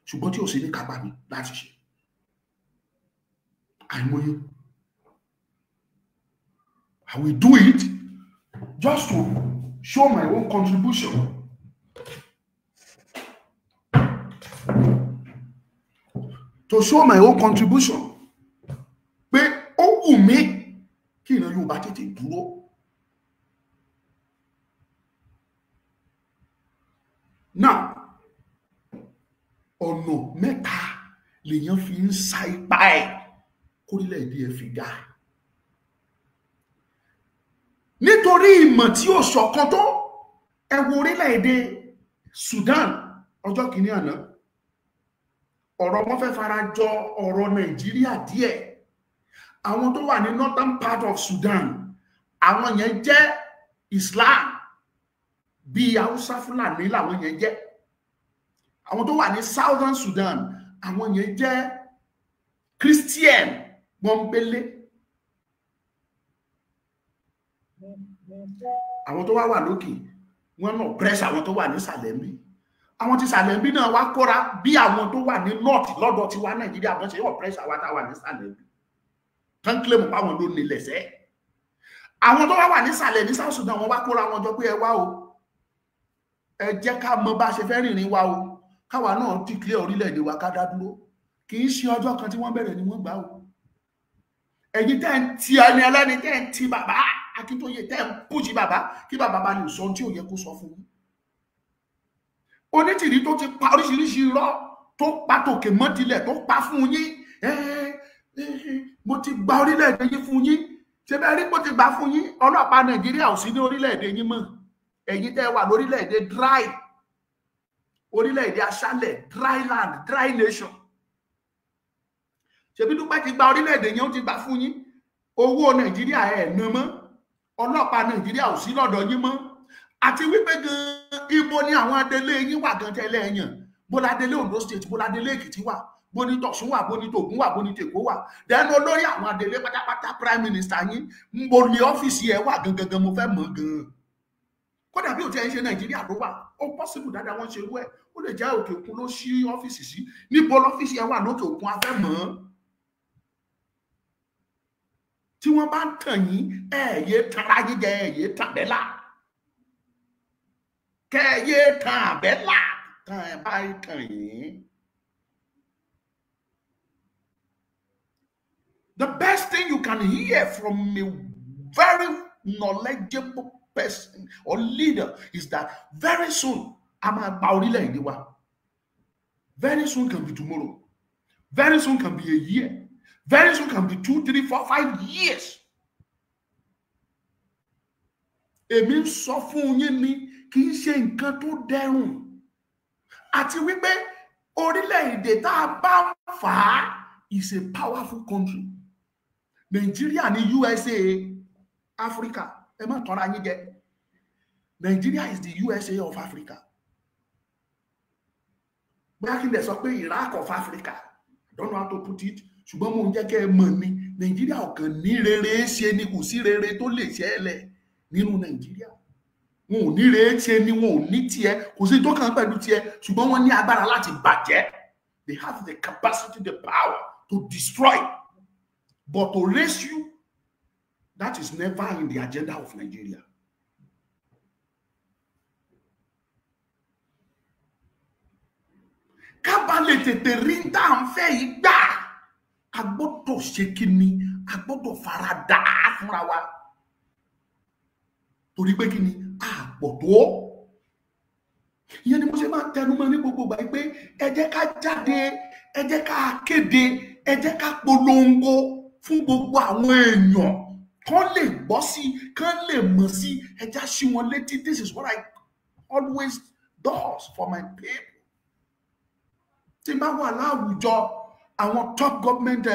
ṣùgbọ́n tí ò sí ní kápá mi láti ṣe. Àìmọye. I will do it just to show my own contribution. To show my own contribution. Pé ó wù mí kí ìran Yorùbá tètè dúró. Now, ọ̀nà mẹ́ta lèèyàn fi ń sa ipá ẹ̀ kórílẹ̀-èdè ẹ̀ fi dá. Nítorí ìmọ̀ tí ó ṣọ̀kan tó, ẹ wo orílẹ̀-èdè Sudan ọjọ́ kìíní àná. Ọ̀rọ̀ wọn fẹ́ fara jọ ọ̀rọ̀ Nàìjíríà díẹ̀. Àwọn tó wà ní northern part of Sudan, àwọn yẹn jẹ́ Islam. Bí Hausa Fúlàní làwọn yẹn jẹ́. Àwọn tó wà ní southern Sudan, àwọn yẹn jẹ́ Christian pọ́nbélé. Àwọn tó wà lókè wọ́n náà press àwọn tó wà ní sàlẹ̀mbí. Àwọn tí sàlẹ̀mbí náà wá kóra bí àwọn tó wà ní north lọ́dọ̀ tí wà Nàìjíríà bọ́n ṣe yóò press àwọn tá wà ní sàlẹ̀mbí. Tán claim pa wọn ló nílẹ̀ sẹ́. Àwọn tó wà ní sàlẹ̀ ní South Sudan wọ́n wá kóra wọn jọ pé ẹ wá o. Ẹ jẹ́ ká mọ̀ bá ṣe fẹ́ rìnrìn wa o. Káwa náà declare orílẹ̀-èdè wa ká dá dúró. Kì í ṣe ọjọ́ kan tí wọ́n bẹ̀rẹ̀ ni wọ́n gbà o. Ẹ̀yin tẹ́ ń ti ẹni ẹlẹ́ni tẹ́ ń ti bàbá Akíntóyè tẹ́ ń pùjì bàbá kí bàbá bá lè sọ tí ò yẹ kó sọ fún yín. Onítìrí tó ti pa oríṣiríṣi irọ́ tó pa tòkè mọ́tilẹ̀ tó pa fún yín. Mo ti gba orílẹ̀-èdè yín fún yín. Ṣé bẹ́ẹ̀ rí mo ti gbà fún yín? Ọlọ́pàá Nàìjíríà ò sí ní orílẹ̀-èdè yín mọ́. Ẹ̀yin tẹ́ wà lórílẹ̀-èdè dry. Orílẹ̀-èdè aṣálẹ̀, dry land, dry nation. Ṣebí Dúpẹ́ ti gba orílẹ̀-èdè yẹn ó ti gbà fún yín. Owó Nàìjíríà ẹ̀ ná mọ́. Ọlọ́pàá Nàìjíríà ò sí lọ́dọ̀ yín mọ́. Àti wípé gan ibo ni àwọn adélé yín wà gan tẹ́lẹ̀ ẹ̀yàn. Bọ́lá adélé Ondo State, bọ́lá adélé Èkìtì wà, bóní Tọ̀ṣún wà, bóní Tògùn wà, bóní Tèkó wà. Dẹ́nu olórí àwọn adélé pátápátá prime minister yín mo ní ọ́fíìsì ẹ̀ wà gangan mo fẹ́ mọ̀ gan. Kódà bí ò tí ẹ ń ṣe Nàìjíríà tó wà, ó possible dáadáa wọ́n ṣe irú ẹ̀. Ó lè jẹ́ òkè òkun ló ṣí ọ́fíìsì sí. Níbo lọ́fíìsì ẹ̀ wà lókè òkun a fẹ́ mọ̀. Tí wọ́n bá ń tàn yín, ẹ̀yẹ tara yín jẹ ẹ̀yẹ tàbẹ́là. Kẹ̀yẹ tàbẹ́là tàn ẹ̀ bá tàn yín. The best thing you can hear from a very knowledgeable person or leader is that very soon I'm about orílẹ̀-èdè wa. Very soon can be tomorrow. Very soon can be a year. Very soon can be 2, 3, 4, 5 years. Èmi ń sọ fún yín ni kì í ṣe nǹkan tó dẹrùn. Àti wípé orílẹ̀-èdè tá a bá fà á is a powerful country. Nigeria ni USA Africa. Ẹ má tọ́ra yín jẹ. Nigeria is the USA of Africa. Bóyá kí n lè sọ pé Iraq of Africa. don't know how to put it ṣùgbọ́n mo ń jẹ́ kẹ́ ẹ mọ̀ ní Nàìjíríà ọ̀kan ní rere ṣe ni kò sí rere tó lè ṣẹlẹ̀ nínú Nàìjíríà wọn ò ní rere ṣe ni wọn ò ní tiẹ̀ kò sí tó kàn pẹ̀lú tiẹ̀ ṣùgbọ́n wọ́n ní agbára láti bàjẹ́. They have the capacity, the power to destroy, but to raise you, that is never in the agenda of Nigeria. Kábàlẹ̀ tètè rí ń tà ń fẹ́ yìí gbà a gbọ́dọ̀ ṣe kíni a gbọ́dọ̀ fara dà á fúnra wa torí pé kíni a pọ̀ tó ìyẹn ni mo ṣe máa tẹnu mọ́ ní gbogbo ìgbà pé ẹ jẹ́ ká jáde ẹ jẹ́ ká kéde ẹ jẹ́ ká polongo fún gbogbo àwọn èèyàn kán lè gbọ́ sí kán lè mọ̀ sí ẹ já sí wọn létí. This is what I always does for my people. Tí n bá wà láwùjọ àwọn top government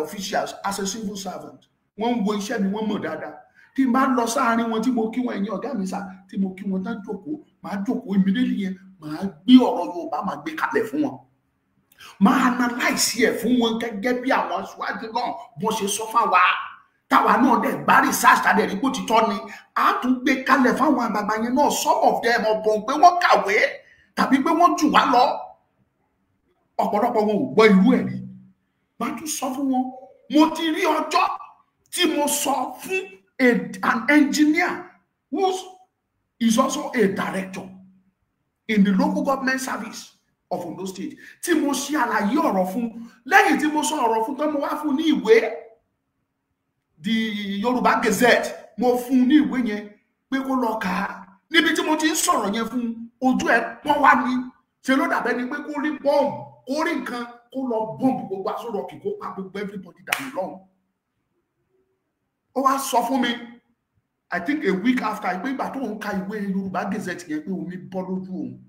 officials as a civil servant wọ́n ń wo iṣẹ́ mi wọ́n mọ̀ dáadáa. Tí n bá lọ sáàárín wọn tí mo kí wọn ẹ̀yin ọ̀gá mi sá tí mo kí wọn tán jókòó màá jókòó immediately yẹn màá gbé ọ̀rọ̀ Yorùbá màá gbé kalẹ̀ fún wọn màá analyse ẹ̀ fún wọn gẹ́gẹ́ bí àwọn aṣáájú náà wọ́n ṣe sọ fáwa táwa náà dẹ̀ bá research tàdé rí bó ti tọ́ ni a tún gbé kalẹ̀ fáwọn àgbààgbà yẹn náà some of them ọ̀bọ̀n pé wọ́n kàwé tàbí pé wọ́n jù wá lọ ọ̀pọ̀lọpọ̀ wọn ò gbọ́ irú ẹ̀ rí màá tún sọ fún wọn mo ti rí ọjọ́ tí mo sọ fún an engineer who is also a director in the local government service of Ondo State. Tí mo ṣe àlàyé ọ̀rọ̀ fún lẹ́yìn tí mo sọ ọ̀rọ̀ fún tán mo wá fún ní ìwé the Yorùbá Gazette mo fún ní ìwé yẹn pé kó lọ kà á níbi tí mo ti ń sọ̀rọ̀ yẹn fún ojú ẹ̀ pọ́n wá ní ṣe ló dàbẹ́ ni pé kó rí bọ́ọ̀mù kó rí nǹkan kó lọ bọ́ọ̀mù gbogbo Aso Rock kó pa gbogbo everybody dànù lọ́hùn. Ó wá sọ fún mi I think a week after pé ìgbà tó ń ka ìwé Yorùbá Gazette yẹn pé omi bọ́ lójú òun.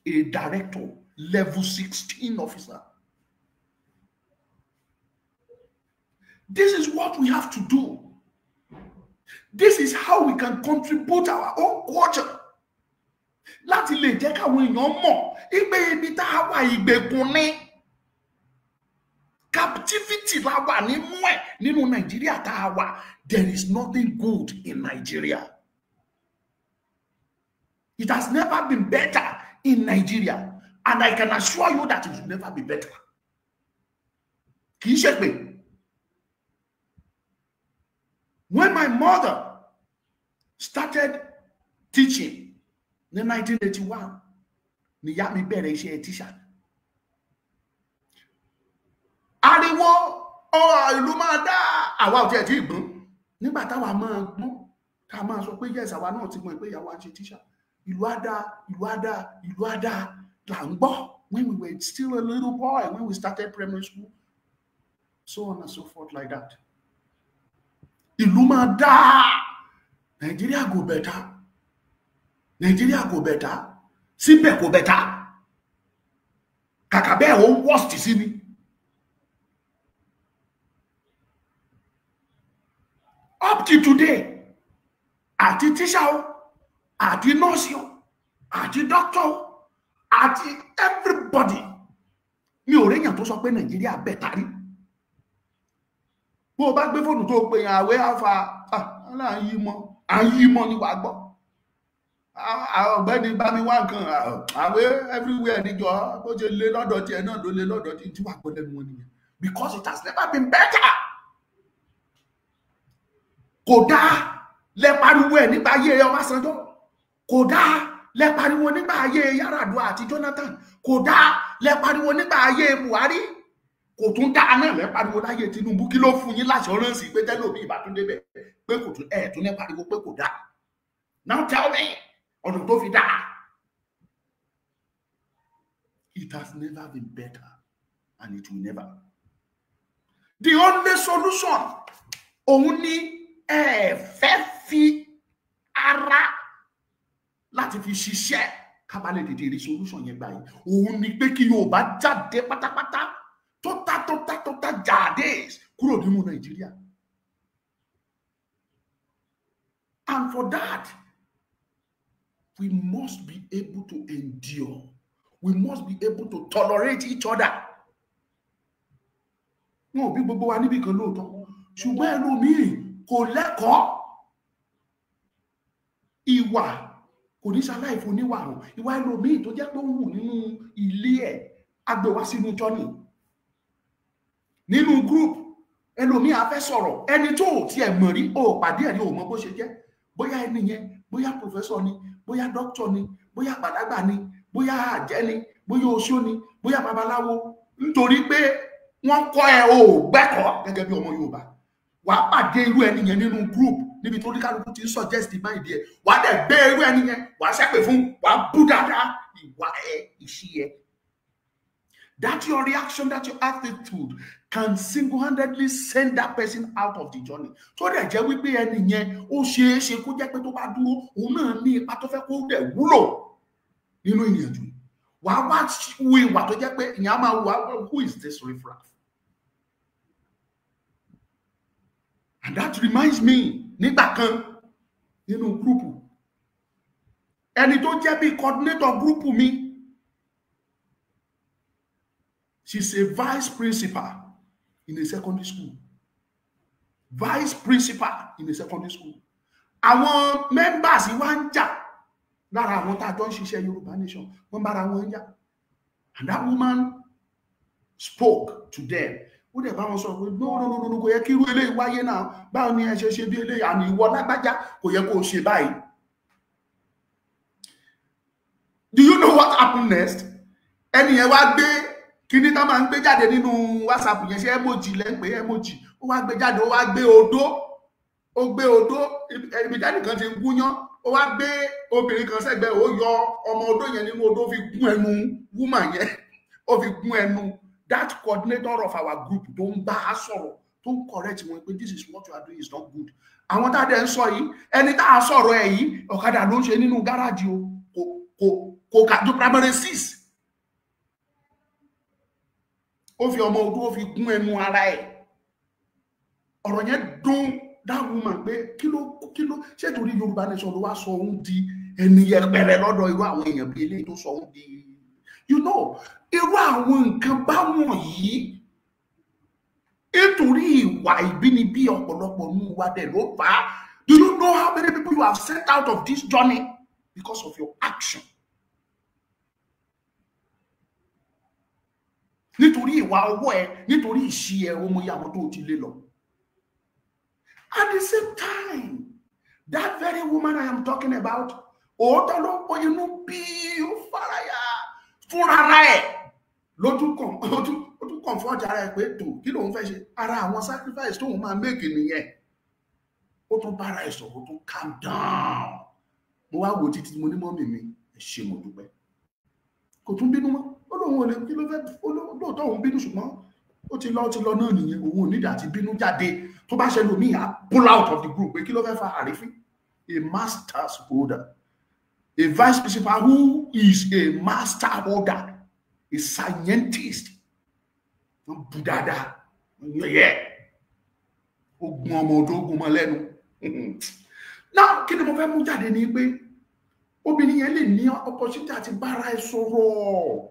A director, level 16 officer. This is what we have to do. This is how we can contribute our own culture. Láti lè jẹ́ káwọn èèyàn mọ̀ ìgbé ibi tá a wà ìgbèkùn ní. Captivity la wà nínú ẹ̀ nínú Nàìjíríà tá a wà. There is nothing good in Nigeria. It has never been better in Nigeria, and I can assure you that it will never be better. Kì í ṣe pé when my mother started teaching in 1981, ni ìyá mi bẹ̀rẹ̀ iṣẹ́ teacher. Ariwo ìlú máa dá àwa ò tiẹ̀ tí ì gbọ́n nígbà táwa máa gbọ́n ká máa sọ pé yes àwa náà ti mọ̀ pé ìyàwó à ń ṣe teacher. Ìlú àdá là ń gbọ́ when we were still a little boy, when we started primary school, so on and so forth like that. Ìlú máa dá Nigeria go better. Nigeria go better. Síbẹ̀ kò better. Kàkà bẹ́ẹ̀ ó worst sí ni. Up to today, àti teacher o, àti nurse o, àti doctor o, àti everybody. Mi ò réyàn tó sọ pé Nigeria better rí. Bó bá gbé fóònù tó pè yàn àwẹ́ àfà àyímọ́ ni wà gbọ́. Ọ̀gbẹ́ni bá mi wá nǹkan àwẹ́ everywhere níjọ bó ṣe lé lọ́dọ̀ tiẹ̀ náà ló lé lọ́dọ̀ tí wà gbọ́ lẹ́nu wọn nìyẹn. Because it has never been better. Kò dáa lẹ pariwo ẹ̀ nígbà ayé Ọbásanjọ́. Kò dáa lẹ pariwo nígbà ayé Yar'Adua àti Jonathan. Kò dáa lẹ pariwo nígbà ayé Buhari. Kò tún dáa náà lẹ pariwo láyé Tinubu. Kí ló fún yín l'assurance pé tẹ́lómi ìbátúndé bẹ̀ pé kò tún tún lẹ pariwo pé kò dáa. Now tell me ọ̀nà tó fi dáa. It has never been better and it will never. The only solution òun ni fẹ́ fi ara láti fi ṣiṣẹ́ kábàlẹ̀ tètè rí solution yẹn gbà yìí. Òun ni pé kí Yorùbá jáde pátápátá total jáde kúrò nínú Nàìjíríà. And for that, we must be able to endure. We must be able to tolerate each other. No, bí gbogbo wa níbi kan lóòótọ́. Ṣùgbọ́n ẹlòmíì kò lẹ́kọ̀ọ́. Ìwà kò ní ṣaláì fún níwà hàn. Ìwà ẹlòmíì tó jẹ́ pé ó wù nínú ilé ẹ̀ agbèwá sínú jọ́nì. Nínú group ẹlòmíì á fẹ́ sọ̀rọ̀. Ẹni tó tiẹ̀ mọ̀ rí o pàdé ẹ̀ ní o mọ̀ bó ṣe jẹ́. Bóyá ẹni yẹn, bóyá professor ni, bóyá doctor ni, bóyá àgbàlagbà ni, bóyá àjẹ́ ni, bóyá oṣó ni, bóyá babaláwo. Nítorí pé wọ́n kọ́ ẹ o gbẹ́kọ̀ọ́ gẹ́gẹ́ bí ọmọ Yorùbá. Wàá pàdé irú ẹni yẹn nínú group níbi tó ní kálukú ti ń suggest mind ẹ. Wàá dẹ̀ gbé irú ẹni yẹn, wàá ṣépè fún, wàá bú dáadáa ìwà ẹ, ìṣí ẹ. That your reaction, that your attitude can single-handedly send that person out of the journey. So dẹ̀ jẹ́ wípé ẹni yẹn ó ṣeé ṣe kó jẹ́ pé tó bá dúró, òun náà ní ipa tó fẹ́ kó dẹ̀ wúlò nínú ìrìnàjò. Wàá wá wo ìwà tó jẹ́ pé ìyẹn á máa wà, who is this riffraff? And that reminds me, nígbà kan nínú gúrùpù, ẹni tó jẹ́ bí coordinator gúrùpù mi, she's a vice principal in a secondary school. Vice principal in a secondary school. Àwọn members wá ń jà lára àwọn tá a jọ ń ṣiṣẹ́ Yorùbá Nation, wọ́n bára wọn jà. And that woman spoke to them. Ó dẹ̀ bá wọn sọ pé no, kò yẹ kí irú eléyìí wáyé náà. Báwo ni ẹ ṣe bí eléyìí? Àní ìwọ lágbájá kò yẹ kó o ṣe báyìí. Do you know what happened next? Ẹni yẹn wá gbé kíní tá máa ń gbé jáde nínú WhatsApp yẹn, ṣe emoji lẹ́ ń pè emoji. Ó wá gbé jáde, ó wá gbé odó. Ó gbé odó, ibi jáde kan ti ń gúnyán. Ó wá gbé obìnrin kan sẹ́gbẹ̀ẹ́, ó yọ ọmọ odó yẹn nínú odó, fi gún ẹnu woman yẹn. Ó fi gún ẹnu. That coordinator of our group tó ń bá a sọ̀rọ̀, tó ń correct wọn pé this is what you are doing is not good. Àwọn tá a dẹ̀ ń sọ yìí, ẹni tá a sọ̀rọ̀ ẹ̀ yìí, ọ̀kadà ló ń ṣe nínú gáràjì o, kò kájú primary 6. Ó fi ọmọ odó, ó fi gún ẹnu ara ẹ̀. Ọ̀rọ̀ yẹn dùn that woman pé kí ló ṣé torí Yorùbá Nation ló wá sọ òun di ẹni yẹpẹrẹ lọ́dọ̀ irú àwọn èèyàn bíi eléyìí tó sọ òun di, you know, irú àwọn nǹkan báwọn yìí nítorí ìwà ìbínibí ọ̀pọ̀lọpọ̀ nínú wa dẹ̀ ló fà á. Do you know how many people you have sent out of this journey because of your action? Nítorí ìwà ọwọ́ ẹ, nítorí ìṣí ẹ, ọmọ ìyàwó tó ti lé lọ. At the same time, that very woman I am talking about, òótọ́ ló pọ̀ inú bí ó faraya fúnra ẹ̀ ló tún comfort ara ẹ̀ pé tó kí lòun fẹ́ ṣe, ara àwọn sacrifice tóun máa make nìyẹn. Ó tún bára ẹ̀ sọ̀rọ̀, ó tún calm down. Mo wá wò títí mo ní mọ́mì mi, ẹ ṣé mo dúpẹ́. Kò tún bínú mọ́. Ó lóun ò lè kí ló fẹ́, lóòótọ́ òun bínú ṣùgbọ́n ó ti lọ náà nìyẹn. Òun ò nídìí àti bínú jáde. Tó bá ṣe lómi à pull out of the group pé kí ló fẹ́ fa àrífín. A master's holder, a vice principal who is a master holder, a scientist. Wọ́n bú dáadáa, yẹ ogun ọmọ odó ogun mọ́ lẹ́nu. Now kí ni mo fẹ́ mú jáde ni pé obìnrin yẹn lè ní opportunity àti bára ẹ sọ̀rọ̀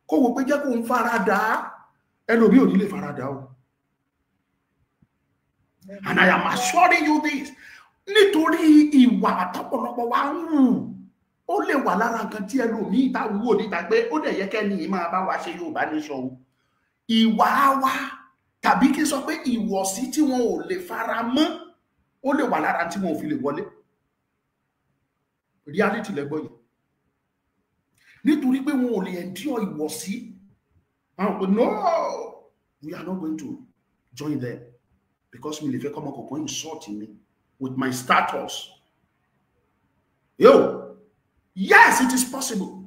kó wò pé jẹ́ kó ń farada, ẹlòmí ò ní lè farada o. And I am assuring you this, nítorí ìwà àtọ́pọ̀lọpọ̀ wa ń hù, ó lè wà lára nǹkan tí ẹlòmí ìta wúwo níta pé ó dẹ̀ yẹ kẹ́ni máa bá wa ṣe Yorùbá Nation o. Ìwà wa tàbí kí n sọ pé ìwọ̀sí tí wọn ò lè fara mọ́, ó lè wà lára tí wọn ò fi lè wọlé. Reality lẹ́gbọ́ yìí. Nítorí pé wọn ò lè endure ìwọ̀sí. No, we are not going to join them because mi lè fẹ́ kọ́mọ kọ̀ọ̀kan insult me with my status. Yo, yes, it is possible.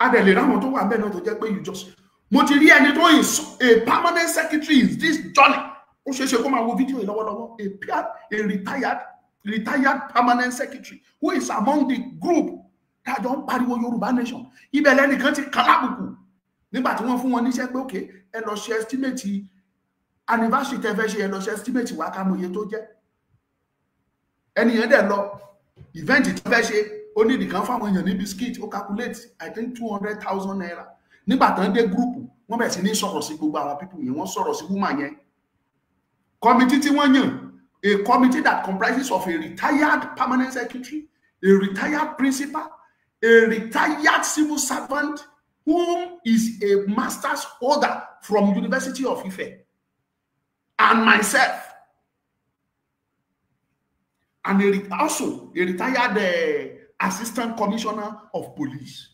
Adele ráwọn tó wà bẹ́ẹ̀ náà tó jẹ́ pé you just, mo ti rí ẹni tó a permanent secretary in this journey. Ó ṣeé ṣe kó máa wo fídíò yìí lọ́wọ́lọ́wọ́. A retired permanent secretary who is among the group that don't pariwo Yorùbá Nation. Ibẹ̀ lẹ́nìkan ti kàlábùkù nígbà tí wọ́n fún wọn níṣẹ́ pé okay, ẹ lọ ṣe estimate anniversary tẹ́ fẹ́ ṣe, ẹ lọ ṣe estimate wá ká mọ iye tó jẹ́. Ẹni yẹn dẹ̀ lọ event tí fẹ́ ṣe ó ní ìdìkan fáwọn èèyàn ní biscuit ó calculate I think 200,000 naira nígbà tán dé gúrùpù wọ́n bẹ̀rẹ̀ sí ní sọ̀rọ̀ sí gbogbo àwọn people yẹn wọ́n sọ̀rọ̀ sí woman yẹn committee tí wọ́n yàn a committee that comprises of a retired permanent secretary, a retired principal, a retired civil servant whom is a master's holder from University of Ife, and myself, and also a retired assistant commissioner of police.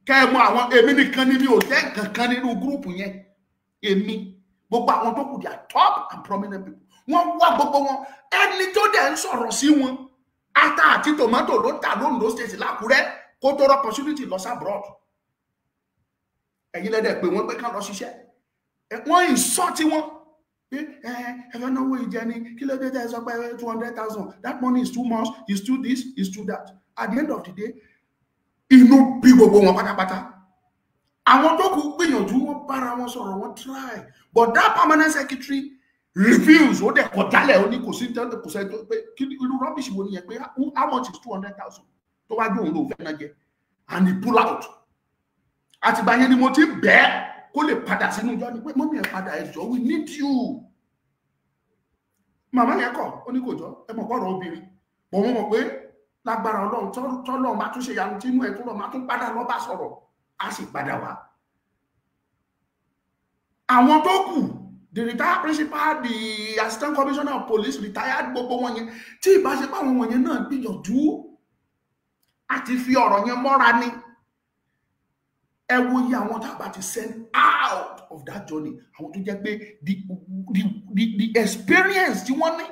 Kẹ́mọ àwọn èmi nìkan ni mi ò jẹ́ kankan nínú gúrùpù yẹn. Èmi gbogbo àwọn tó kù they are top and prominent people. Wọ́n wá gbogbo wọn ẹni tó dẹ̀ ń sọ̀rọ̀ sí wọn ata àti tomato ló ń tà l'Ondo State l'Ákúrẹ́ kó tó rọ opportunity lọ sí abroad. Ẹ̀yin lẹ́dẹ̀ pé wọ́n pé kán lọ ṣiṣẹ́. Wọ́n insult wọn. Ẹ̀fẹ́ náwó ìjẹni kí ló dé tẹ́ sọ pé 200,000. That money is too much, is too this, is too that. At the end of the day, inú bí gbogbo wọn pátápátá. Àwọn tó kù gbìyànjú wọn bára wọn sọ̀rọ̀ wọn try. But that permanent secretary refuse. Ó dẹ̀ kọ̀ jálẹ̀ ó ní kò sí 10% pé kí irú rubbish wo nìyẹn pé how much is 200,000 tó wá dùn ló fẹ́ náà jẹ. And he pull out. Àtìgbà yẹn ni mo ti bẹ́ẹ̀ kó lè padà sínú ìjọ ni pé mọ́mí ẹ̀ padà ẹ jọ̀ọ́ we need you. Màmá yẹn kọ̀ ó ní kò jọ ẹ mọ̀ pọ̀rọ̀ obìnrin. Bọ̀ wọ́n mọ̀ pé lágbára Ọlọ́run tọ́lọ́ máa tún ṣe yanu tí inú ẹ̀ tó lọ máa tún padà lọ bá sọ̀rọ̀ á sì padà wá. Àwọn tó kù the retired principal, the assistant commissioner of police, retired gbogbo wọn yẹn tí ìbáṣepọ̀ àwọn wọn yẹn náà gbìyànjú àti fi ọ̀rọ̀ yẹn mọ́ra ni. Ẹ wo iye àwọn tá a bá ti send out of that journey àwọn tó jẹ́ pé the experience tí wọ́n ní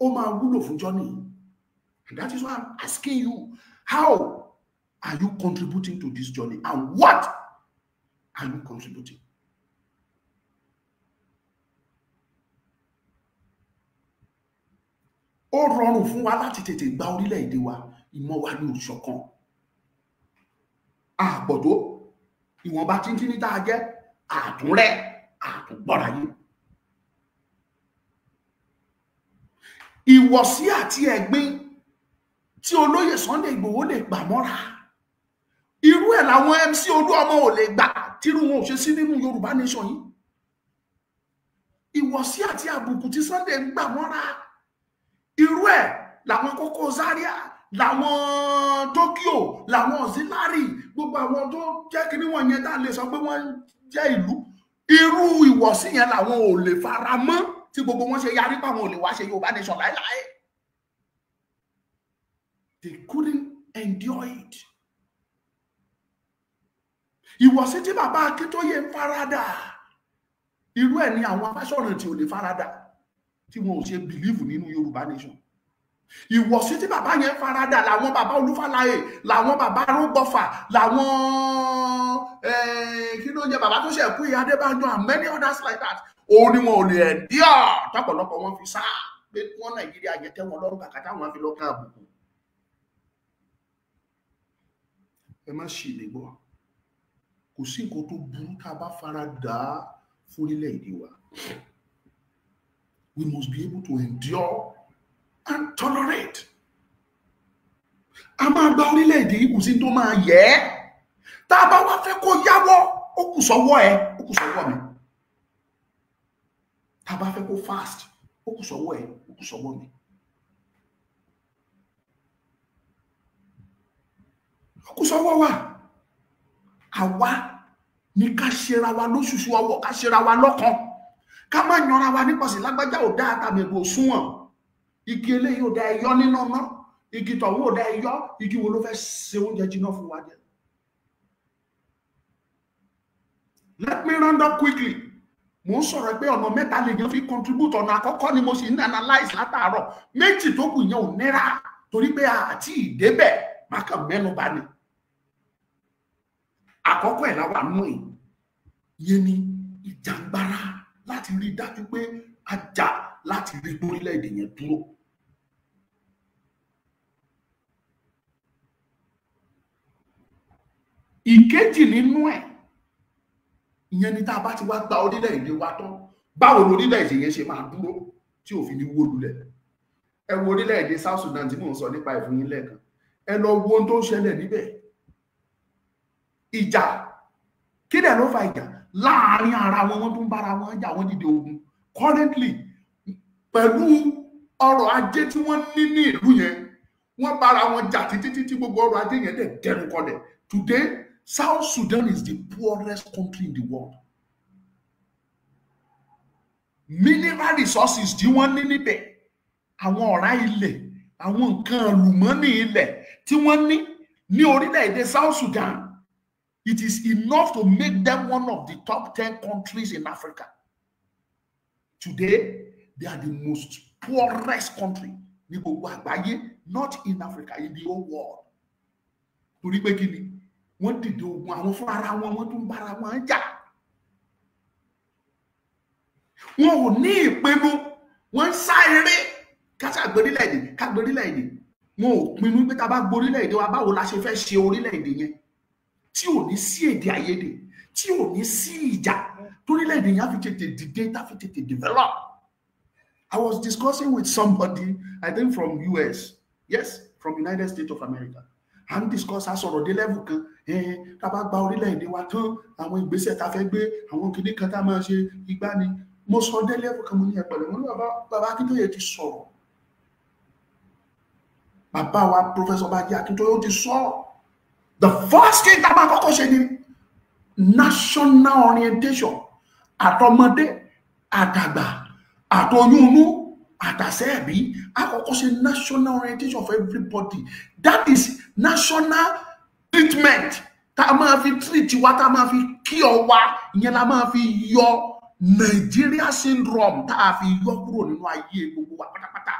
ó máa wúlò fún journey. And that is why I'm asking you, how are you contributing to this journey and what are you contributing? Ó rọrùn fún wa láti tètè gba orílẹ̀-èdè wa, ìmọ̀ wa ní òṣọ̀kan. Àpọ̀tó ìwọ̀nba tíntín ní tá a jẹ́ àtúnrẹ́ àtúngbọ́ra yìí. Ìwọ̀sí àti ẹ̀gbin tí olóyè Sunday Igboho lè gbà mọ́ra. Irú ẹ̀ làwọn MC Olúọmọ ò lè gbà tírú wọn ò ṣe sí nínú Yorùbá nation yìí. Ìwọ̀sí àti àbùkù tí Sunday ń gbà mọ́ra. Irú ẹ̀ làwọn Koko Zaria, làwọn Tokyo, làwọn Auxiliary, gbogbo àwọn tó jẹ́ kíní wọn yẹn tá lè sọ pé wọ́n jẹ́ ìlú. Irú ìwọ̀sí yẹn làwọn ò lè fara mọ́ tí gbogbo wọn ṣe yarí pa wọn ò lè wá ṣe Yorùbá nation láéláé. They couldn't endure it. Ìwọ̀sí tí bàbá Akíntóyè ń farada. Irú ẹ̀ ni àwọn Afáṣọ̀rántì ò lè farada tí wọn ò ṣe believe nínú Yorùbá nation. Ìwọ̀sí tí bàbá yẹn farada làwọn bàbá Olúfàlàyé, làwọn bàbá Rógbọ̀fà, làwọn kí ló ń jẹ bàbá tó ṣe kú Ìyá Adébánjọ and many others like that. Ó ní wọn ò lè endure tọ́pọ̀lọpọ̀ wọn fi sá pé wọ́n Nàìjíríà jẹ́ tẹ́ wọn lọ́rùn kàkà táwọn fi lọ́kàn àbùkù. Ẹ má ṣì lè gbọ́. Kò sí nǹkan tó burú tá a bá fara dà fún orílẹ̀-èdè wa. We must be able to endure and tolerate. A máa gba orílẹ̀-èdè yìí kò sí tó máa yẹ ẹ́. Tá a bá wá fẹ́ kó yáwọ́, ó kù sọ́wọ́ ẹ, ó kù sọ́wọ́ mi. Tá a bá fẹ́ kó fast, ó kù sọ́wọ́ ẹ, ó kù sọ́wọ́ mi. Ó kù sọ́wọ́ wa. Àwa ní ká ṣera wa lóṣùṣù ọwọ́, ká ṣera wa lọ́kàn. Ká má yanra wa nípasẹ̀ lágbájá ò dá àtàmẹ̀gbò òṣùwọ̀n. Igi eléyìí ò dá ẹyọ nínú ọ̀nà. Igi tọ̀hún ò dá ẹyọ. Igi wo ló fẹ́ ṣe oúnjẹ jiná fún wa jẹ? Let me round up quickly. Mo ń sọ̀rọ̀ pé ọ̀nà mẹ́ta lè yan fi contribute. Ọ̀nà àkọ́kọ́ ni mo sì ń analyze látàárọ̀. Méjì tó kù yẹn ò nira torí pé àti ìdébẹ̀ má kàn mẹ́nu bà ni. Àkọ́kọ́ ẹ̀ láwà nú ẹ̀. Yẹn ni ìjàngbara láti rí dájú pé a jà láti rí orílẹ̀-èdè yẹn dúró. Ìkejì nínú ẹ̀, ìyẹn ni tá a bá ti wá gba orílẹ̀-èdè wa tán, báwo lórílẹ̀-èdè yẹn ṣe máa dúró tí ò fi ní wó lulẹ̀. ẹ wo orílẹ̀-èdè South Sudan tí mò ń sọ nípa ìfún yín lẹ́ẹ̀kan, ẹ lọ wo ohun tó ń ṣẹlẹ̀ níbẹ̀. Ìjà, kí dẹ̀ ló fa ìjà? Láàárín ara wọn, wọ́n tún bára wọn jà, wọ́n dìde ogun. Currently, pẹ̀lú ọrọ̀ ajé tí wọ́n ní ní ìlú yẹn, wọ́n bára wọn jà títí gbogbo ọrọ̀ ajé yẹn dẹ̀ dẹnu kọlẹ̀. Today, South Sudan is the poorest country in the world. Mineral resources tí wọ́n ní níbẹ̀, àwọn ọ̀rá ilẹ̀, àwọn nǹkan àlùmọ́nì ilẹ̀ tí wọ́n ní orílẹ̀-èdè South Sudan, it is enough to make them one of the top 10 countries in Africa. Today, they are the most poorest country ní gbogbo àgbáyé, not in Africa, in the whole world. Torí pé kí ni? Wọ́n dìde ogun, àwọn fún ara wọn, wọ́n tún bára wọn jà. Wọn ò ní ìpinnu, wọ́n ń sá eré káṣá gbórílẹ̀-èdè, ká gbórílẹ̀-èdè. Wọn ò pinnu pé tá bá gbórílẹ̀-èdè wa, báwo la ṣe fẹ́ ṣe orílẹ̀-èdè yẹn tí ò ní sí èdè àìyedè, tí ò ní sí ìjà, torílẹ̀-èdè yẹn á fi tètè dìde, tá fi tètè develop. I was discussing with somebody, I think from US, yes, from United States of America. And discuss asọ̀rọ̀ dé level kan, tá bá gba orílẹ̀-èdè wa tán, àwọn ìgbésẹ̀ tá fẹ́ gbé, àwọn kìíní kan tá máa ṣe igbá ni. Mo sọ dé level kan, mo ní ẹ̀pẹ̀lẹ̀, mo ní bàbá Akíntóyè ti sọ̀rọ̀. Bàbá wa Professor Bájí Akíntóyè ti sọ̀rọ̀. The first thing tá máa kọ́kọ́ ṣe ni national orientation. Àtọmọdé, àtàgbà, àtọyúnú, àtàsẹ́ẹ̀bí, àkọ́kọ́ ṣe national orientation for everybody. That is national treatment. Tá máa fi treat wa, tá máa fi cure wa, ìyẹn la máa fi yọ Nigeria syndrome, tá a fi yọ kúrò nínú ayé gbogbo wa pátápátá.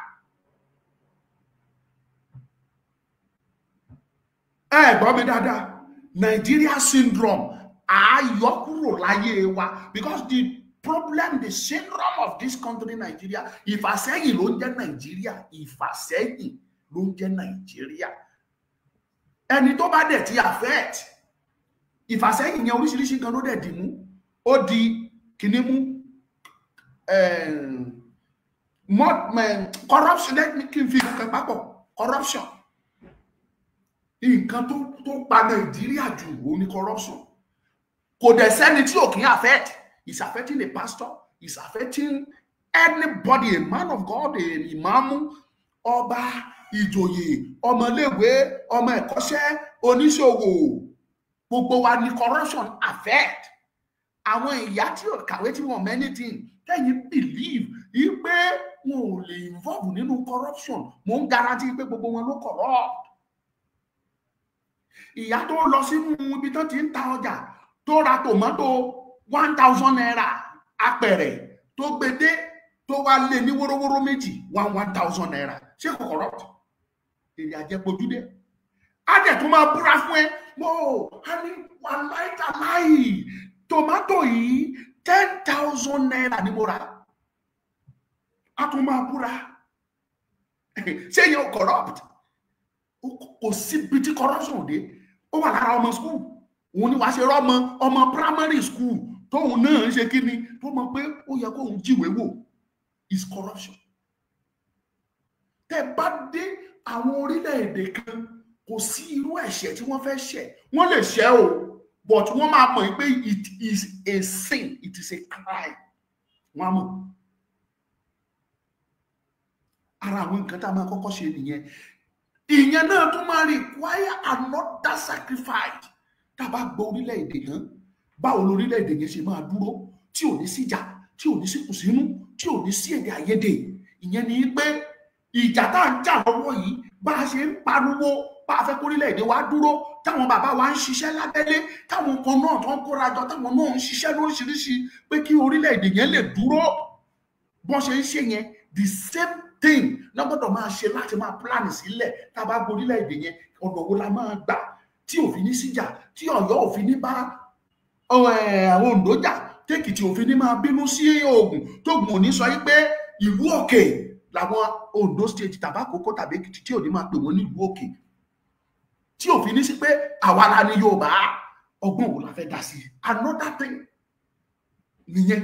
Gbọ́ mi dáadáa, Nigeria syndrome, a yọ kúrò láyé wa, because the problem, the syndrome of this country, Nigeria, ìfàsẹ́yìn ló ń jẹ́ Nigeria, ìfàsẹ́yìn ló ń jẹ́ Nigeria. Ẹni tó bá dẹ̀ ti affect, ìfàsẹ́yìn yẹn oríṣiríṣi kan ló dẹ̀ dì mú, ó di kíní mú, corruption, kí n fi nǹkan papọ̀, corruption. Nǹkan tó pa Nàìjíríà jù ó ní corruption. Kò dẹ̀ sẹ́ni tí ò kì í affect. It's affecting a pastor, it's affecting anybody, a man of God, a imam, ọba, ìjòyè, ọmọléèwé, ọmọ ẹ̀kọ́ṣẹ́, oníṣòwò. Gbogbo wa ni corruption affect. Àwọn ìyá tí ò kàwé tí wọ́n anything, tẹ́yìn believe yí pé wọn ò lè involve nínú corruption. Mo ń guarantee pé gbogbo wọn ló corrupt. Ìyá tó lọ sínú ibi tó ti ń ta ọjà, tó ra tòmátò 1,000 naira apẹ̀rẹ̀, tó gbedé, tó wá lé ní wórówóró méjì 1,000 naira. Ṣé kò corrupt? Èrè àjẹpọ̀júdé. Á dẹ̀ tó máa búra fún ẹ, a ní wàláì, tòmátò yìí 10,000 naira ni mo rà. Á tún máa búra. Ṣé yẹn corrupt? Kò síbi tí corruption dé. Ó wà lára ọmọ school. Òun ni wàá ṣe rọ́mọ ọmọ primary school tóun náà ń ṣe kí ni, tó mọ̀ pé ó yẹ kóun jíwèé wò. Is corruption. Tẹ́ bá dé àwọn orílẹ̀-èdè kan, kò sí irú ẹ̀ṣẹ̀ tí wọ́n fẹ́ ṣẹ̀. Wọ́n lè ṣẹ̀ o, but wọ́n máa mọ̀ pé it is a sin, it is a crime. Wọ́n á mọ̀. Ara àwọn nǹkan tá a máa kọ́kọ́ ṣe nìyẹn. Ìyẹn náà tún máa require another sacrifice. Tá a bá gbọ́ orílẹ̀-èdè náà, báwo lórílẹ̀-èdè yẹn ṣe máa dúró tí ò ní síjà, tí ò ní sí kùsínú, tí ò ní sí èdè àìyedè. Ìyẹn ni pé ìjà tá à ń jà lọ́wọ́ yìí, bá a ṣe ń pariwo bá a fẹ́ kó orílẹ̀-èdè wa dúró, táwọn bàbá wa ń ṣiṣẹ́ lábẹ́lé, táwọn kan náà tó ń kóra jọ, táwọn náà ń ṣiṣẹ́ lóríṣiríṣi pé kí orílẹ̀-èdè yẹn lè dúró. Bọ́n ṣe ń ṣe yẹn, the same thing náà gbọ́dọ̀ máa ṣe láti máa plan sílẹ̀. Tá a bá gbọ́ orílẹ̀-èdè yẹn, ọ̀nà wo la máa gbà tí òfin ní síjà, tí Ọ̀yọ́ òfin ní bá àwọn Oǹdó jà, tèkìtì òfin ní máa bínú sí Ògùn, tóògùn ò ní sọ yí pé ìlú òkè làwọn Oǹdó state tàbí Àkókò tàbí Èkìtì, tí ò ní máa pè wọ́n ní ìlú òkè, tí òfin ní sí pé àwa la ní Yorùbá. Ọgbọ́n wo la fẹ́ dá sí? Another thing nìyẹn,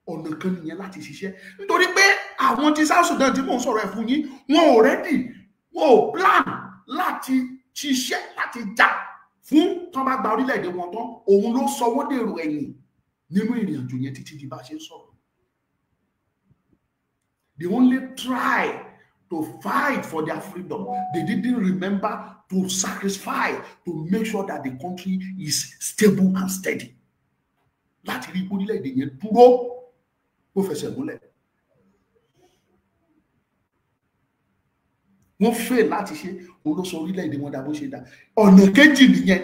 ọ̀nà kan nìyẹn láti ṣiṣẹ́, nítorí pé àwọn tí South Sudan tí mò ń sọ̀rọ̀ ẹ̀ fún yín wọn ò ready, wọn ò plan láti ṣiṣẹ́ láti jà fún tán bá gba orílẹ̀-èdè wọn tán. Òun ló sọ wọ́n dèrò ẹ̀yìn nínú ìrìn àjò yẹn títí di bá ṣe ń sọ̀rọ̀. They only try to fight for their freedom. They didn't remember to sacrifice to make sure that the country is stable and steady. Láti rí orílẹ̀-èdè yẹn dúró ó fẹsẹ̀ múlẹ̀. Wọ́n fẹ́ láti ṣe òun ló sọ orílẹ̀-èdè wọn dà bó ṣe dà. Ọ̀nà kejì nìyẹn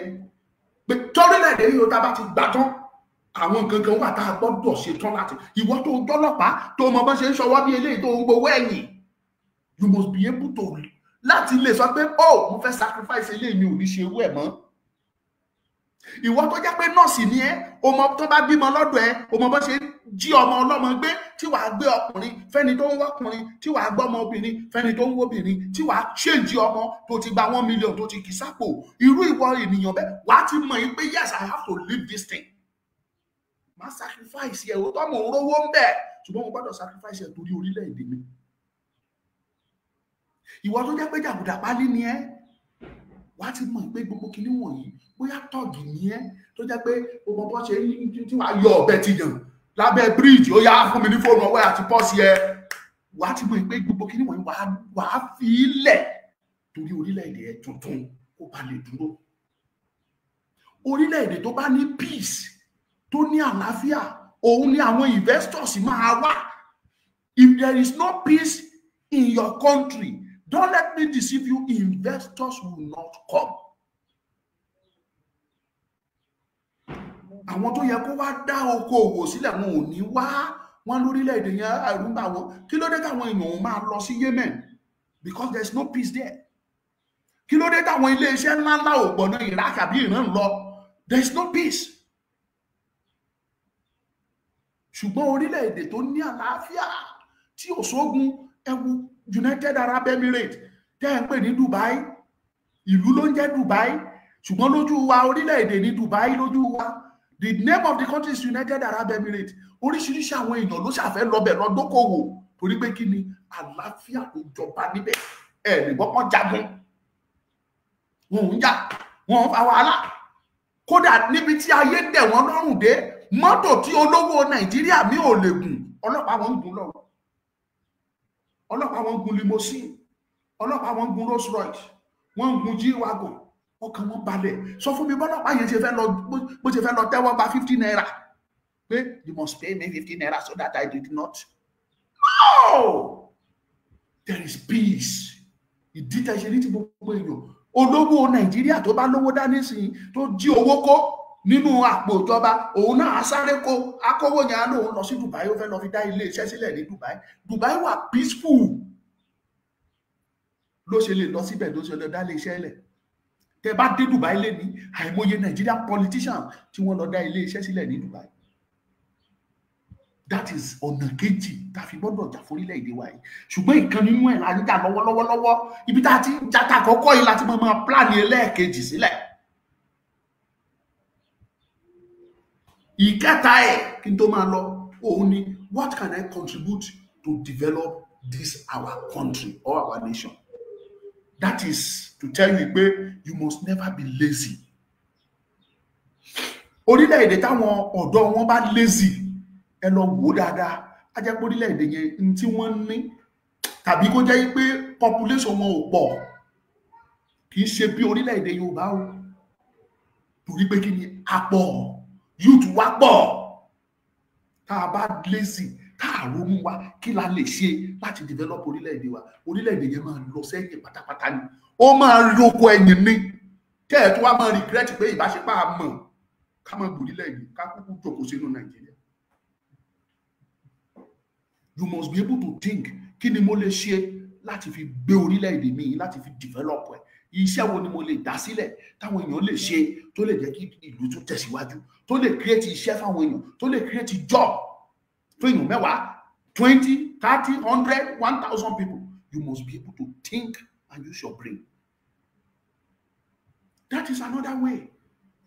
pé tọ́rílẹ̀-èdè yìí ó tá bá ti gbà tán àwọn nǹkan kan wà tá a gbọ́dọ̀ ṣe tán láti. Ìwọ tó jọ́lọ́pàá tó mọ bá ṣe ń ṣọwọ́ bí eléyìí tó ń gbowó ẹ̀yìn, you must be able to láti lè sọ pé oh mo fẹ́ sacrifice eléyìí mi ò ní ṣe owó ẹ̀ mọ́. Ìwọ tó jẹ́ pé nọ́ọ̀sì ni ẹ́, o mọ tó bá bímọ lọ́dọ̀ ẹ, o mọ bó ṣe jí ọmọ ọlọ́mọ gbé, tí wàá gbé ọkùnrin fẹ́ni tó ń wọ́kùnrin, tí wàá gbọ́ ọmọ obìnrin fẹ́ni tó ń wóbìnrin, tí wàá ṣèǹjì ọmọ tó ti gba 1 million tó ti kì sápò. Irú ìwọ ènìyàn bẹ́ẹ̀ wàá ti mọ̀ yín pé yes I have to leave this thing. Má sacrifice ẹ̀ o tó mọ̀ ń rówó ń bẹ̀ ṣùgbọ́n mo gbọ́dọ̀ sacrifice ẹ̀ torí orílẹ̀-èdè mi. Ìwọ tó jẹ́ pé jàgùdà pálí ni ẹ́, wàá ti mọ̀ pé gbogbo kinní wọ̀nyí bóyá tọ́ọ̀gì ni ẹ́ tó jẹ́ pé gbogbo bọ́ ṣe tí wàá yọ ọ̀bẹ ti yàn lábẹ́ bíríìjì ó yá fún mi ní fóònù ọwọ́ àti pọ́ọ̀sì ẹ. Wàá ti mọ̀ pé gbogbo kinní wọ̀nyí wàá fi ilẹ̀ torí orílẹ̀-èdè ẹ tuntun kó ba lè dúró. Orílẹ̀-èdè tó bá ní peace tó ní àlàáfíà òun ni àwọn investors máa wá. If there is no peace in your country, don't let me deceive you, investors will not come. Àwọn tó yẹ kó wá dá okòwò sílẹ̀ wọn ò ní wá. Wọ́n lórílẹ̀-èdè yẹn àrùnbà wọn. Kí ló dé táwọn èèyàn máa lọ sí Yemen? Because there is no peace there. Kí ló dé táwọn ilé iṣẹ́ ńláńlá ò gbọ̀nà Iraq àbí Iran lọ? There is no peace. Ṣùgbọ́n orílẹ̀-èdè tó ní àlàáfíà tí ò sógun, ẹ wo United Arab Emirates tẹ́ ń pè ní Dubai, ìlú ló ń jẹ́ Dubai ṣùgbọ́n lójú wa orílẹ̀-èdè ní Dubai lójú wa. The name of the country is United Arab Emirates. Oríṣiríṣi àwọn èèyàn ló ṣàfẹ́ lọ́bẹ̀ lọ́dókòwò torí pé kí ni àlàáfíà tó jọba níbẹ̀. Ẹ lè gbọ́pọ̀ jagun, wọn ò ń jà, wọn ò fa wàhálà. Kódà níbi tí ayé dẹ̀ wọ́n lọ́rùn dé, mọ́tò tí olówó Nàìjíríà mi ò lè gùn, ọlọ́pàá wọn ń gùn lọ́wọ́. Ọlọ́pàá wọn ń gùn limousine, ọlọ́pàá wọn ń gùn Rolls Royce, wọ́n ń gùn G-Wagon. Ọkàn wọn balẹ̀. Sọ fún mi bọ́lọ́pàá yẹn ṣe fẹ́ lọ bó ṣe fẹ́ lọ tẹ́wọ́ gba 50 naira pé you must pay me 50 naira so that I did not. No, there is peace. Ìdí tẹ́ ṣe ní ti gbogbo èèyàn. Olówó Nàìjíríà tó bá lówó dání sí tó jí owó kó nínú àpò ìjọba, òun náà sáré kó akówó yẹn á lóun lọ sí Dubai, ó fẹ́ lọ fi dá ilé iṣẹ́ sílẹ̀ ní Dubai. Dubai wà peaceful. Ló ṣe lè lọ síbẹ̀ ló ṣe lọ dá ilé iṣẹ́ lẹ̀. Tẹ́ bá dé Dubai lé ní àìmọye Nigerian politician tí wọ́n lọ dá ilé iṣẹ́ sílẹ̀ ní Dubai. That is ọ̀nà kejì tá a fi gbọ́dọ̀ jà forílẹ̀-èdè wa yìí. Ṣùgbọ́n ìkan nínú ẹ̀ la ń jà lọ́wọ́lọ́wọ́. Ibi tá a ti ń jà tá àkọ́kọ́ yìí láti máa plan ẹlẹ́ẹ̀kejì sílẹ̀. Ìkẹta ẹ̀ kí n tó máa lọ òun ni what can I contribute to develop this our country or our nation? That is to tell you pé you must never be lazy. Orílẹ̀-èdè táwọn ọ̀dọ́ wọn bá lazy, ẹ lọ wò dáadáa, á jẹ́ pé orílẹ̀-èdè yẹn tí wọ́n ní tàbí kó jẹ́ pé population wọn ò pọ̀, kì í ṣe bí orílẹ̀-èdè Yorùbá o. Torí pé kí ni a pọ̀, youth wa pọ̀. Tá a bá lazy, tá a ronú wa kí la lè ṣe láti develop orílẹ̀-èdè wa, orílẹ̀-èdè yẹn máa lọ sẹ́yìn pátápátá ni. Ó máa roko ẹ̀yìn ni. Kẹ́ ẹ̀ tó wá máa regret pé ìbáṣepọ̀ àmọ́ ká máa gbòrílẹ̀-èdè ká kúkú jókòó sínú Nàìjíríà. You must be able to think, kí ni mo lè ṣe láti fi gbé orílẹ̀-èdè mi, láti fi develop ẹ̀. Iṣẹ́ wo ni mo lè dá sílẹ̀ táwọn èèyàn lè ṣe tó lè jẹ́ kí ìlú tún tẹ̀síwájú, tó lè create iṣẹ́ fáwọn èèyàn, tó lè create job tó èèyàn mẹ́wàá, 20, 30, 100, 1,000 people. You must be able to think and use your brain. That is another way.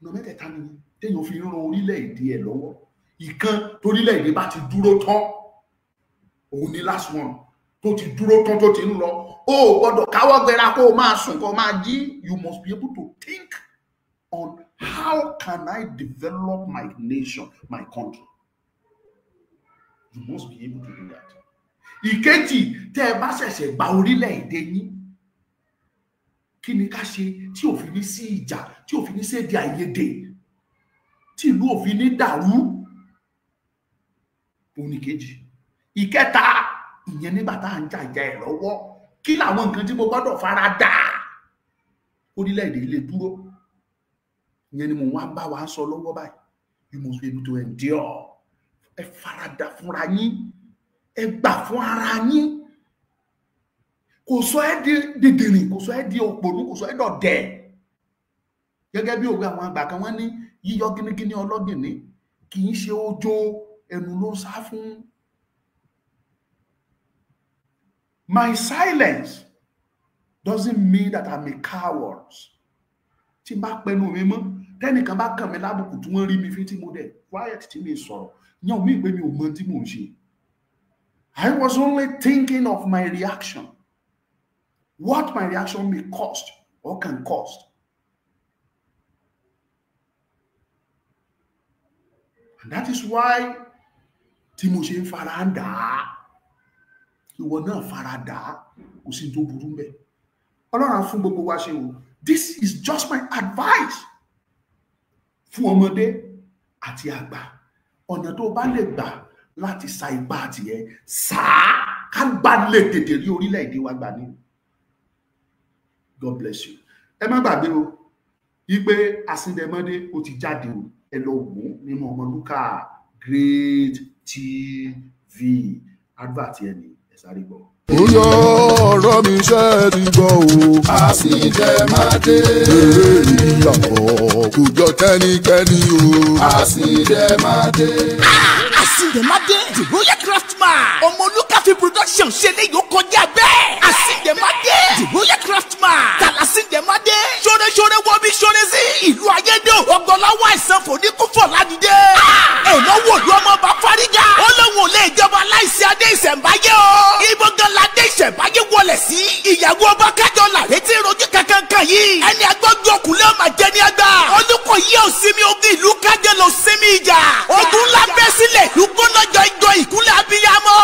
No mẹ́tẹ̀ẹ̀ta ni téèyàn fi ń ran orílẹ̀-èdè ẹ̀ lọ́wọ́. Ìkan torílẹ̀-èdè bá ti dúró tán, òun ni last one. tó ti dúró tán tó ti ń lọ o gbọ́dọ̀ káwọ́ gbéra kó o máa sùn kó o máa jí. You must be able to think on how can I develop my nation, my country. You must be able to do that. Ìkejì, tẹ́ ẹ bá ṣẹ̀ṣẹ̀ gba orílẹ̀-èdè yín, kí ni ká ṣe tí ò fi ní sí ìjà, tí ò fi ní sí èdè àìyedè, tí ìlú ò fi ní dàrú? Òun ìkejì. Ìkẹta, ìyẹn nígbà tá à ń jàjà ẹ̀ lọ́wọ́, kí làwọn nǹkan tí mo gbọ́dọ̀ fara dà orílẹ̀-èdè ilé dúró? Ìyẹn ni mo wá bá wa sọ lọ́wọ́ báyìí. You must be able to endure. Ẹ farada fúnra yín, ẹ gbà fún ara yín. Kò sọ ẹ́ di dìdìrìn, kò sọ ẹ́ di òpònú, kò sọ ẹ́ dọ̀dẹ̀. Gẹ́gẹ́ bí òwe àwọn àgbà kan wọ́n ní yíyọ gínígíní ọlọ́gìnní kì í ṣe ojo, ẹnu ló ń sá fún. My silence doesn't mean that I'm a coward. Tí n bá pẹnu mi mọ́, tẹ́nìkan bá kàn mí lábùkù tí wọ́n rí mi fi tí mo dẹ̀ quiet tí mi sọ̀rọ̀, yàn mí pé mi ò mọ tí mò ń ṣe. I was only thinking of my reaction. What my reaction may cost or can cost. And that is why tí mo ṣe ń fara dà á, ìwọ náà fara dà á, kò sí tó burú ńbẹ̀. Ọlọ́run á fún gbogbo wa ṣe o. This is just my advice fún ọmọdé àti àgbà. Ọ̀nà tó bá lè gbà láti sa ipá tiẹ̀ sáà ká gbà lè tètè rí orílẹ̀-èdè wa gbà ní. God bless you. Ẹ má gbàgbé o, wípé Asíndẹ̀mọ́dé ó ti jáde o. Ẹ lọ wò nínú Ọmọlúkà Great TV. Advert yẹn ni ẹ sáré gbọ́. Ó yọ ọ̀rọ̀ mi ṣe ti gbọ́ o. Asíndẹ̀mọ́dé. Ìyàbọ̀ kò jọ tẹ́nikẹ́ni o. Asíndẹ̀mọ́dé. Asíndẹ̀mọ́dé, the Royal Craftsman. Ọmọlúkà fi production ṣe lè yóò kọjá bẹ́ẹ̀. Asíndẹ̀mọ́dé, the Royal Craftsman. Tàlásíndẹ̀mọ́dé. Ṣóre wọ́bí ṣóre sí. Ìlú ayédè ọgbọ̀nlọ́wọ́ àìsàn fòníkúfọ̀ ládìde. Ìnáwó ìlú ọmọ bá fárígá. Ó lóun ò lè jọba láìsí adé ìṣẹ̀ǹbáyé o. Ibo gan ládé ìṣẹ̀ǹbáyé wọlé sí. Ìyàwó ọba kájọ làrètí rojú kankan yìí. Ẹni agbọ́jú ọkùnrin ọmọ jẹ ní àgbà. Olùkọ́ yìí ò sinmi ogun ìlú kájọ lọ sinmi ìjà. Ogun ńlá bẹ́ sílẹ̀ ìlú gbọ́nọ́jọ ìjọ ìkúnlẹ̀ abiyamọ.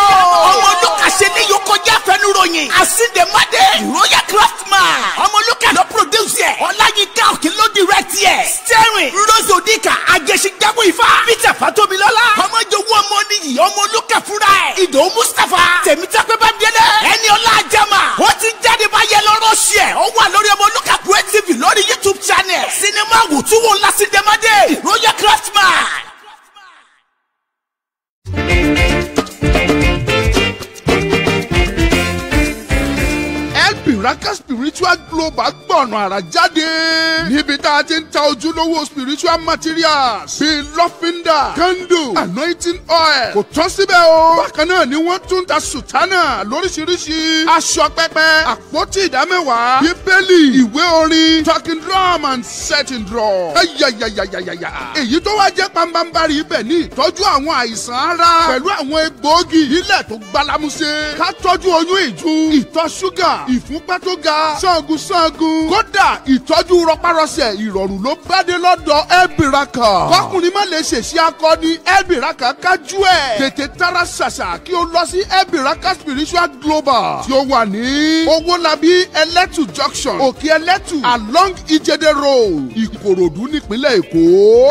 Ọmọlúkà ṣe ní yóò kọjá fẹnuròyìn. Asíndẹ̀mọ́dé, Royal Craftsman. Ọmọlúkà ló produce ẹ̀. Ọláyínká òkè ló direct ẹ̀. Steering Rose Odika Ajẹsìgbàgbọ́ Ifá. Peter Fatomilọ́lá. Ọmọjọwọ́ ọmọ nìyí Ọmọlúkà fúnra ẹ̀. Ìdòwú Mustapha. Tèmítọ́pẹ́ Bámidélé. Ẹni ọlá àjẹmà. Ó ti jáde báyẹ lọ́rọ̀ ṣì ẹ̀. Ó wà lórí Ọmọlúkà Great TV lórí YouTube channel. Sinimá wòtúwò Lásíndẹ̀mọ́dé, Royal Craftsman. Miracle Spiritual Global gbọ̀nà àrà jáde níbi tá a ti ń ta ojúlówó spiritual materials bíi lọ́fíńdà, candle, anointing oil. Kò tán síbẹ̀ o. Bákan náà ni wọ́n tún ta sùtánà lóríṣiríṣi, aṣọ pẹpẹ, àpótí ìdámẹ́wàá, bíbélì, ìwé orin, talking drum and setting drum. Ayayayayaya. Èyí tó wá jẹ́ pambambari ibẹ̀ ní ìtọ́jú àwọn àìsàn ara pẹ̀lú àwọn egbòogi ilẹ̀ tó gbálámúṣe. Ká tọ́jú oyún ìju, ìtọ̀ ṣúgà, ìfúnpá tó ga, ṣángun. Kódà ìtọ́jú rọpárọsẹ̀ ìrọ̀rùn ló bá dé lọ́dọ̀ Elbiraka. Kọkùnrin má lè ṣèṣe akọni Elbiraka kájú ẹ̀. Tètè tara ṣàṣà kí o lọ sí Elbiraka Spiritual Global tí ó wà ní Owólabí Ẹlẹ́tù Junction, Òkè Ẹlẹ́tù along Ìjẹ̀dẹ̀ Road, Ìkòròdú nípínlẹ̀ Èkó.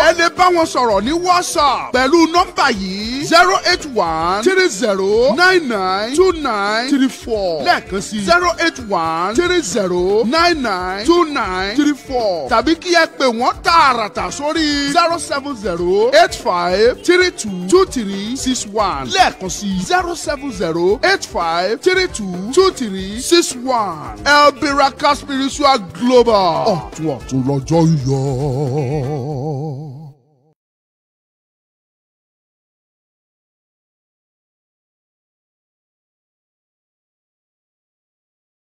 Ẹ lè bá wọn sọ̀rọ̀ ní WhatsApp pẹ̀lú nọ́mbà yìí 08130992934 lẹ́ẹ̀kan sí 08130992934 tàbí kí ẹ pè wọ́n tààràtà sórí 07085322361 lẹ́ẹ̀kan sí 07085322361 Elbiraka Spiritual Global. Ọ̀tún lọ́jọ́ yọ.